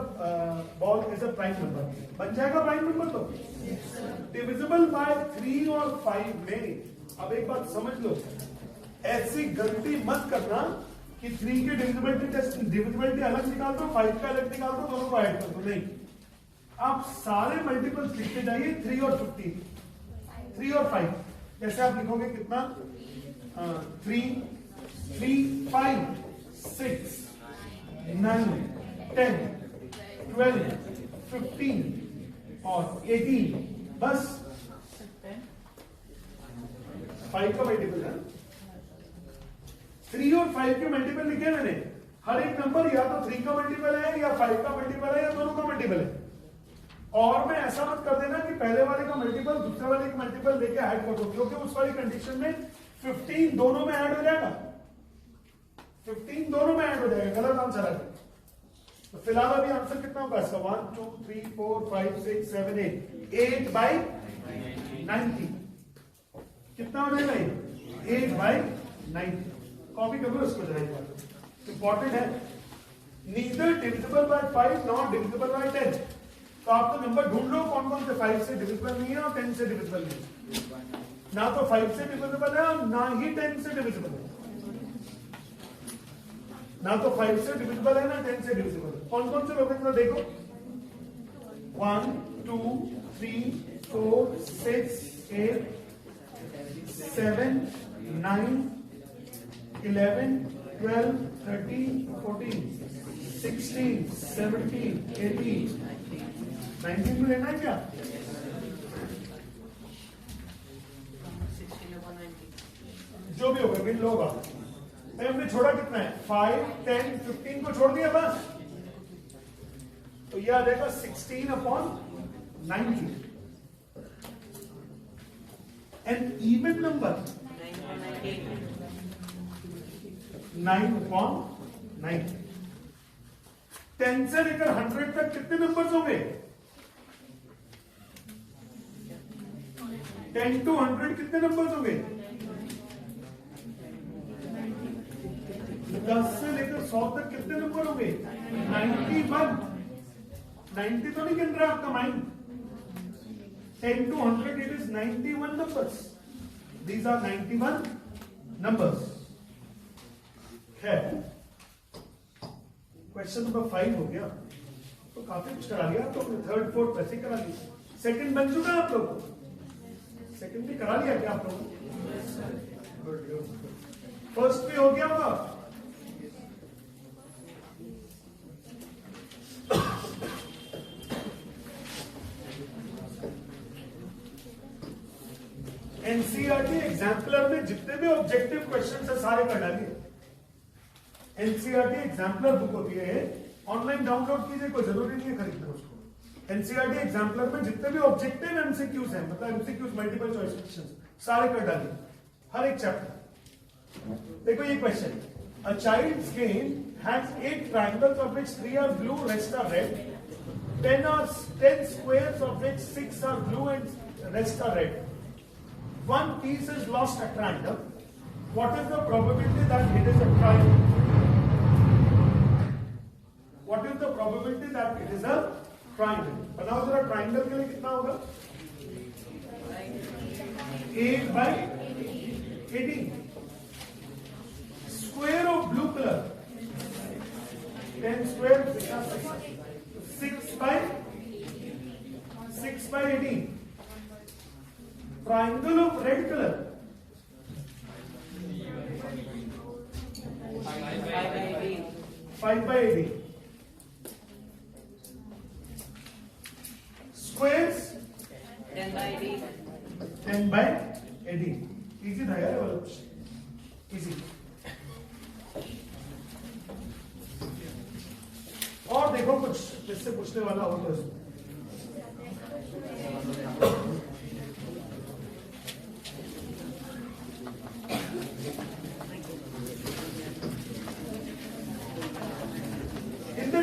ball is a prime number? बन जाएगा prime number तो? Divisible by 3 और 5 में। अब एक बात समझ लो, ऐसी गलती मत करना कि 3 की डिविजिबिलिटी अलग निकाल दो, 5 का अलग निकाल दो, दोनों को ऐड कर दो। नहीं, आप सारे मल्टीपल्स लिखते जाइए 3 और 15, 3 और 5। जैसे आप लिखोगे कितना? 3, 5, 6, 9, 10, 12, 15 और 18। बस 5 का मल्टीपल है। 3 और 5 के मल्टीपल लिखे मैंने। हर एक नंबर या तो 3 का मल्टीपल है, या 5 का मल्टीपल है, या दोनों का मल्टीपल है। और मैं ऐसा मत कर देना कि पहले वाले का मल्टीपल दूसरे वाले का मल्टीपल लेके ऐड कर दो, क्योंकि उस वाली कंडीशन में 15 दोनों में ऐड हो जाएगा। 15 दोनों में ऐड हो जाएगा, गलत आंसर है। तो फिलहाल अभी आंसर कितना होगा इसका? 1, 2, 3, 4, 5, 6, 7, 8 by 90। कितना हो जाएगा? 8 by 90। कॉपी कर लो इसको जरा एक बार, इंपॉर्टेंट है। Neither divisible by 5 not divisible by 10। तो आपको नंबर ढूंढ लो कौन कौन से 5 से डिविजिबल नहीं है और 10 से डिविजिबल नहीं है। ना तो 5 से डिविजिबल है और ना ही 10 से डिविजिबल है। ना तो 5 से डिविजिबल है ना 10 से डिविजिबल है। कौन कौन से लोग हैं देखो, 1 2 3 4 6 8 7 9 11 12 13 14 16 17 18 19 में लेना है क्या? जो भी होगा गिन लो होगा। हमने छोड़ा कितना है? 5 10 15 को छोड़ दिया बस, तो यह आ जाएगा 16/90। N even number 9/9। 10 से लेकर 100 तक कितने नंबर्स होंगे? 10 to 100 कितने नंबर्स होंगे? 10 से लेकर 100 तक कितने नंबर होंगे? 91। 90 तो नहीं गिन रहा आपका mind. 10 to 100 it is 91 numbers. These are 91 numbers. है क्वेश्चन नंबर 5 हो गया, तो काफी कुछ करा लिया। तो थर्ड फोर्थ वैसे करा लिया। सेकंड बन चुका है आप लोग? सेकंड भी करा लिया क्या आप लोग? फर्स्ट भी हो गया होगा। एनसीईआरटी एग्जाम्पलर में जितने भी ऑब्जेक्टिव क्वेश्चन है सारे कर डालिए। एनसीईआरटी एग्जाम्पलर बुक होती है, ऑनलाइन डाउनलोड कीजिए, कोई जरूरी नहीं है खरीदना उसको। एनसीईआरटी एग्जाम्पलर में जितने भी ऑब्जेक्टिव एमसीक्यूज हैं, मतलब एमसीक्यूज मल्टीपल चॉइस क्वेश्चन, सारे कर डालिए हर एक चैप्टर। देखो ये question, a child's game has 8 triangles of which 3 are blue, rest are red. 10 squares of which 6 are blue and rest are red. One piece is lost at random. What is the probability that it is a triangle? What is the probability that it is a triangle? बताओ जरा, triangle के लिए कितना होगा? 8/18. Square of blue color, 10 square 6/18. Triangle of red color, 5/18. Squares 10/18. Easy था यार, easy. और देखो कुछ जिससे पूछने वाला हो तो इसमें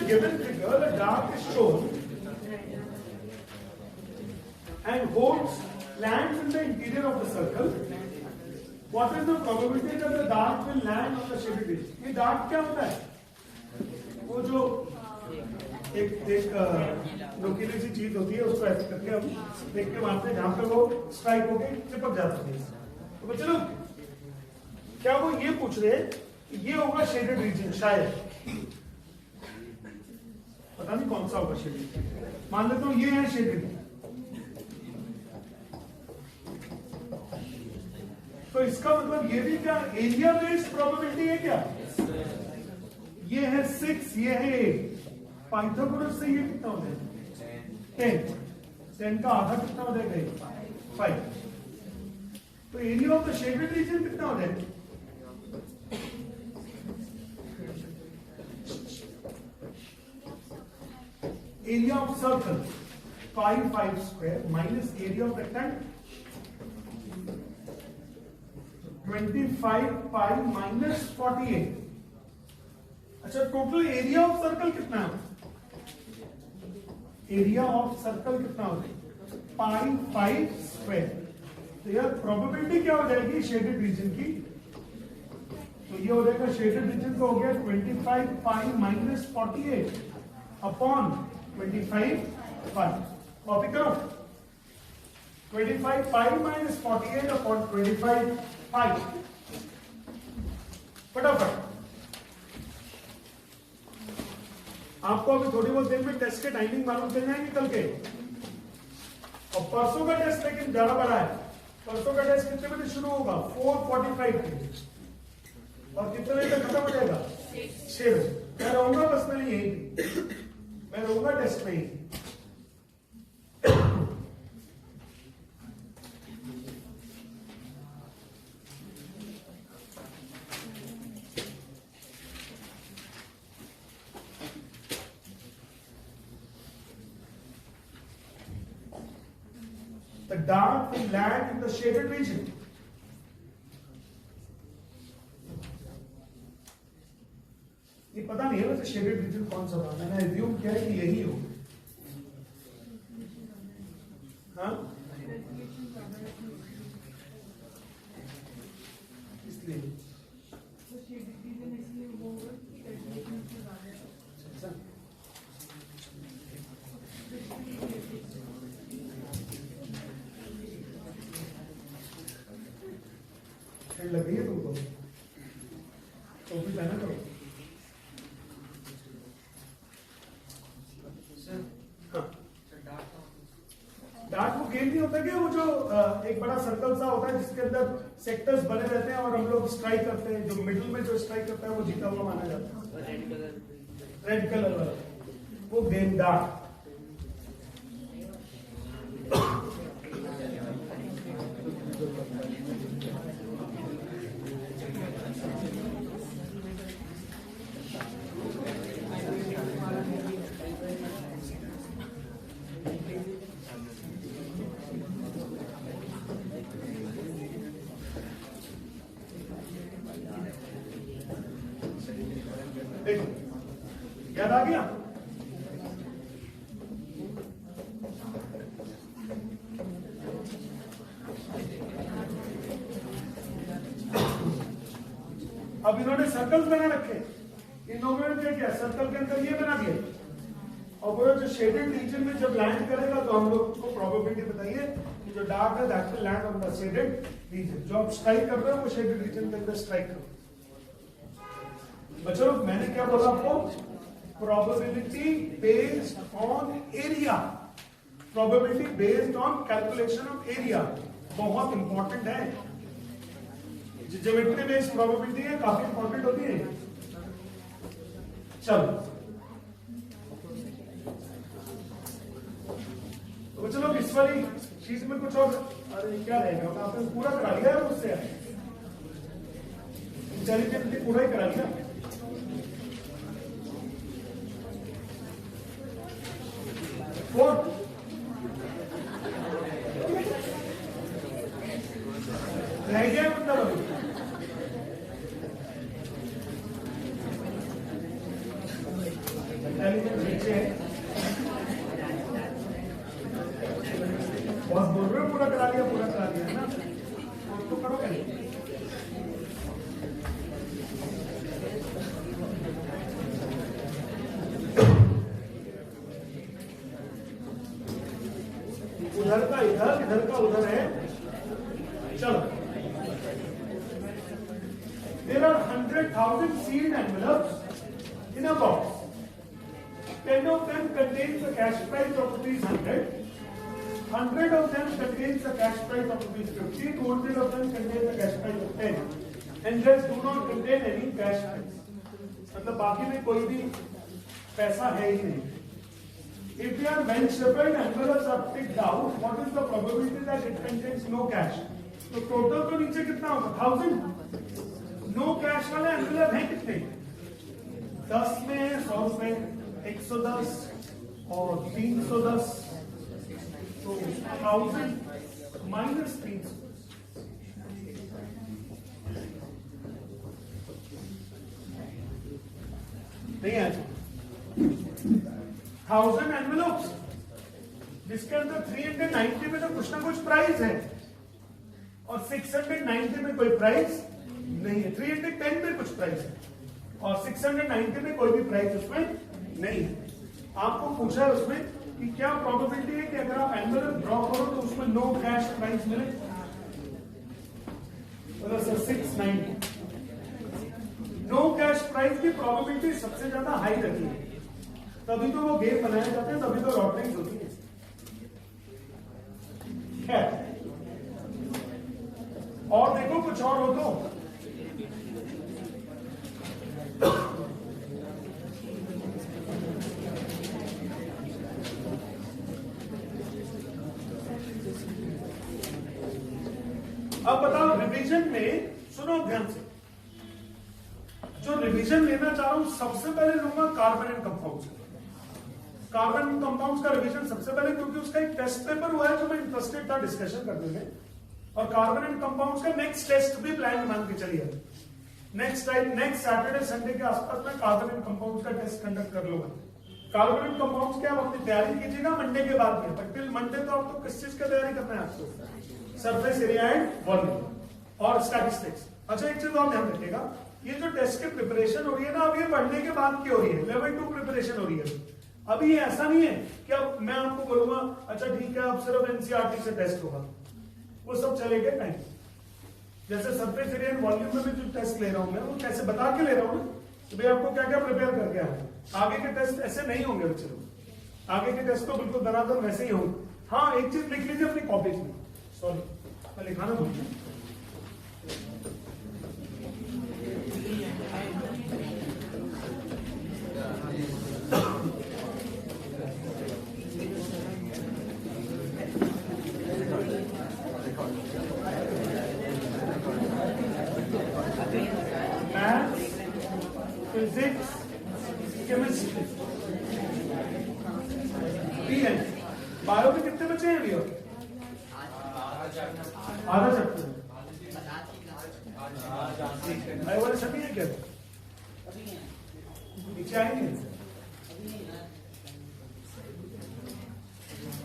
given figure, the dart is shown and holds lands in the interior of the circle. What is the probability that the dart will land on the shaded edge? ये dart क्या होता है? वो जो एक नोकीली सी चीज होती है, उसको ऐसे करके हम देख के मारते हैं, जहां पे वो स्ट्राइक होके चिपक जाता है। तो बच्चों क्या वो ये पूछ रहे हैं कि ये होगा शेडेड रीजन? शायद, पता नहीं कौन सा होगा शेडेड। मान लेता हूं ये है शेडेड, तो इसका मतलब ये भी क्या एरिया बेस्ड प्रोबेबिलिटी है क्या? ये है 6, ये है 8। पाइथागोरस से ये कितना हो जाएगा? 10 का आधा कितना हो जाएगा? 5। तो area of the shaded reason कितना हो जाएगा? Area of circle 5 square minus area of rectangle 25 pi minus 48। अच्छा, टोटल एरिया ऑफ सर्कल कितना है? एरिया ऑफ सर्कल कितना हो जाएगा? 5 स्क्वायर। तो यार प्रोबेबिलिटी क्या हो जाएगी शेडेड रीजन की? तो ये हो जाएगा शेडेड रीजन का हो गया 25 पाई माइनस 48 अपॉन 25 पाई। कॉपी करो 25 पाई माइनस 48 अपॉन 25 पाई। फटाफट आपको अभी थोड़ी बहुत देर में टेस्ट के टाइमिंग मालूम चल जाएंगे कल के। और परसों का टेस्ट लेकिन ज्यादा बड़ा है। परसों का टेस्ट कितने बजे शुरू होगा? 4:45 पे। और कितने बजे तक खत्म हो जाएगा? 6 बजे। मैं रहूंगा बस में यही, मैं रहूंगा टेस्ट में ही। The dart will land in the shaded region. ये पता नहीं है वैसे शेडेड रीजन कौन सा था, मैंने एज्यूम किया है कि यही हो। हाँ इसलिए ठंड लग रही है तुमको? टोपी पहना करो। डार्ट वो गेम नहीं होता क्या, वो जो एक बड़ा सर्कल सा होता है जिसके अंदर सेक्टर्स बने रहते हैं और हम लोग स्ट्राइक करते हैं, जो मिडिल में जो स्ट्राइक करता है वो जीता हुआ माना जाता है। रेड कलर वाला वो गेम डार्ट। देखो याद आ गया? अब इन्होंने सर्कल्स बना रखे, इन लोगों ने क्या किया, सर्कल के अंदर ये बना दिया। और वो जो शेडेड रीजन में जब लैंड करेगा तो हम लोग को प्रोबेबिलिटी बताइए कि जो डार्क है that will land on the shaded reason. जो आप स्ट्राइक कर रहे हो वो शेडेड रीजन के अंदर स्ट्राइक करो। बच्चों मैंने क्या बोला आपको? Probability based on area, probability based on calculation of area बहुत इंपॉर्टेंट है। ज्योमेट्री बेस्ड प्रोबेबिलिटी है, काफी इंपॉर्टेंट होती है। चलो तो चलो इस वाली चीज में कुछ और, अरे क्या रहेगा, आपने पूरा करा लिया है मुझसे, इंटेलिजेंटली पूरा ही करा लिया। रह गया मतलब अभी नीचे है, बॉस बोल रहे हो पूरा करा लिया है ना, तो करो क्या? उधर का इधर का उधर है। चलो there are 100,000 sealed envelopes in a box. 10 of them contains the cash price of ₹100. 100 of them contains the cash price of ₹50. 200 of them contains the cash price of 10. And rest do not contain any cash price. मतलब बाकी में कोई भी पैसा है ही नहीं। If they are well shuffled envelopes are picked out, what is the probability that it contains no cash? तो total तो नीचे कितना होगा? 1000। नो कैश वाले एनवेलप है कितने? 10 में 100 रुपए, 110 और 310, तो 1000 माइनस 300। नहीं है 1000 एनवेलप्स जिसके अंदर 390 में तो कुछ ना कुछ प्राइस है और 690 में कोई प्राइस नहीं है। 310 में कुछ प्राइस है और 690 में कोई भी प्राइस उसमें नहीं है। आपको पूछा है उसमें कि क्या प्रोबेबिलिटी है कि अगर आप एनवेलप ड्रॉ करो तो उसमें नो कैश प्राइस मिले। सर 690 नो कैश प्राइस की प्रोबेबिलिटी सबसे ज्यादा हाई रहती है, तभी तो वो गेम बनाए जाते हैं, तभी तो लॉटरीज होती है। और देखो कुछ और हो तो अब बताओ रिवीजन में, सुनो ध्यान से, जो रिवीजन लेना चाह रहा हूं सबसे पहले लूंगा carbon and compounds. Carbon and compounds का रिवीजन सबसे पहले, क्योंकि उसका एक टेस्ट पेपर हुआ है जो मैं इंटरेस्टेड था डिस्कशन करने में, और कार्बन एंड कंपाउंड्स का नेक्स्ट टेस्ट भी प्लान मान के चलिए। नेक्स्ट सैटरडे संडे के आसपास में कार्बन एंड कंपाउंड्स का टेस्ट कंडक्ट कर लूंगा। कार्बन एंड कंपाउंड्स की आप अपनी तैयारी कीजिएगा मंडे के बाद में, बट टिल मंडे तो आपको किस चीज का तैयारी करना है आपको? सरफेस एरिया एंड वॉल्यूम और स्टैटिस्टिक्स। अच्छा एक चीज और ध्यान रखिएगा, ये जो टेस्ट की प्रिपरेशन हो रही है ना, अब ये पढ़ने के बाद की हो रही है, लेवल 2 प्रिपरेशन हो रही है। अभी ये ऐसा नहीं है कि अब मैं आपको बोलूंगा अच्छा ठीक है अब सिर्फ एनसीईआरटी से टेस्ट होगा, वो सब चलेगा टाइम। जैसे सरफेस एरिया एंड वॉल्यूम में भी जो टेस्ट ले रहा हूं मैं, वो कैसे बता के ले रहा हूं ना कि भाई आपको क्या क्या प्रिपेयर करके आना। आगे के टेस्ट ऐसे नहीं होंगे बच्चे लोग, आगे के टेस्ट तो बिल्कुल धनाधन वैसे ही होंगे। हाँ एक चीज लिख लीजिए अपनी कॉपीज में, सॉरी मैं लिखाना भूल गया। फिजिक्स, केमिस्ट्री, पीएन, बायो में कितने बचे हैं अभी? आधा चैप्टर बायो वाले सभी है क्या? नीचे आएंगे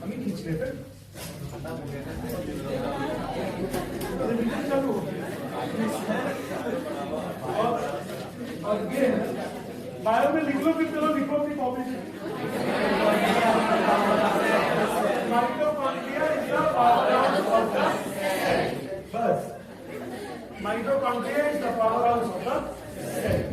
हम ही खींच लेते चालू हो। और ये बायो में लिख लो, फिर चलो लिखो अपनी कॉपी में। Mitochondria is the powerhouse of the cell. बस mitochondria is the powerhouse of the cell.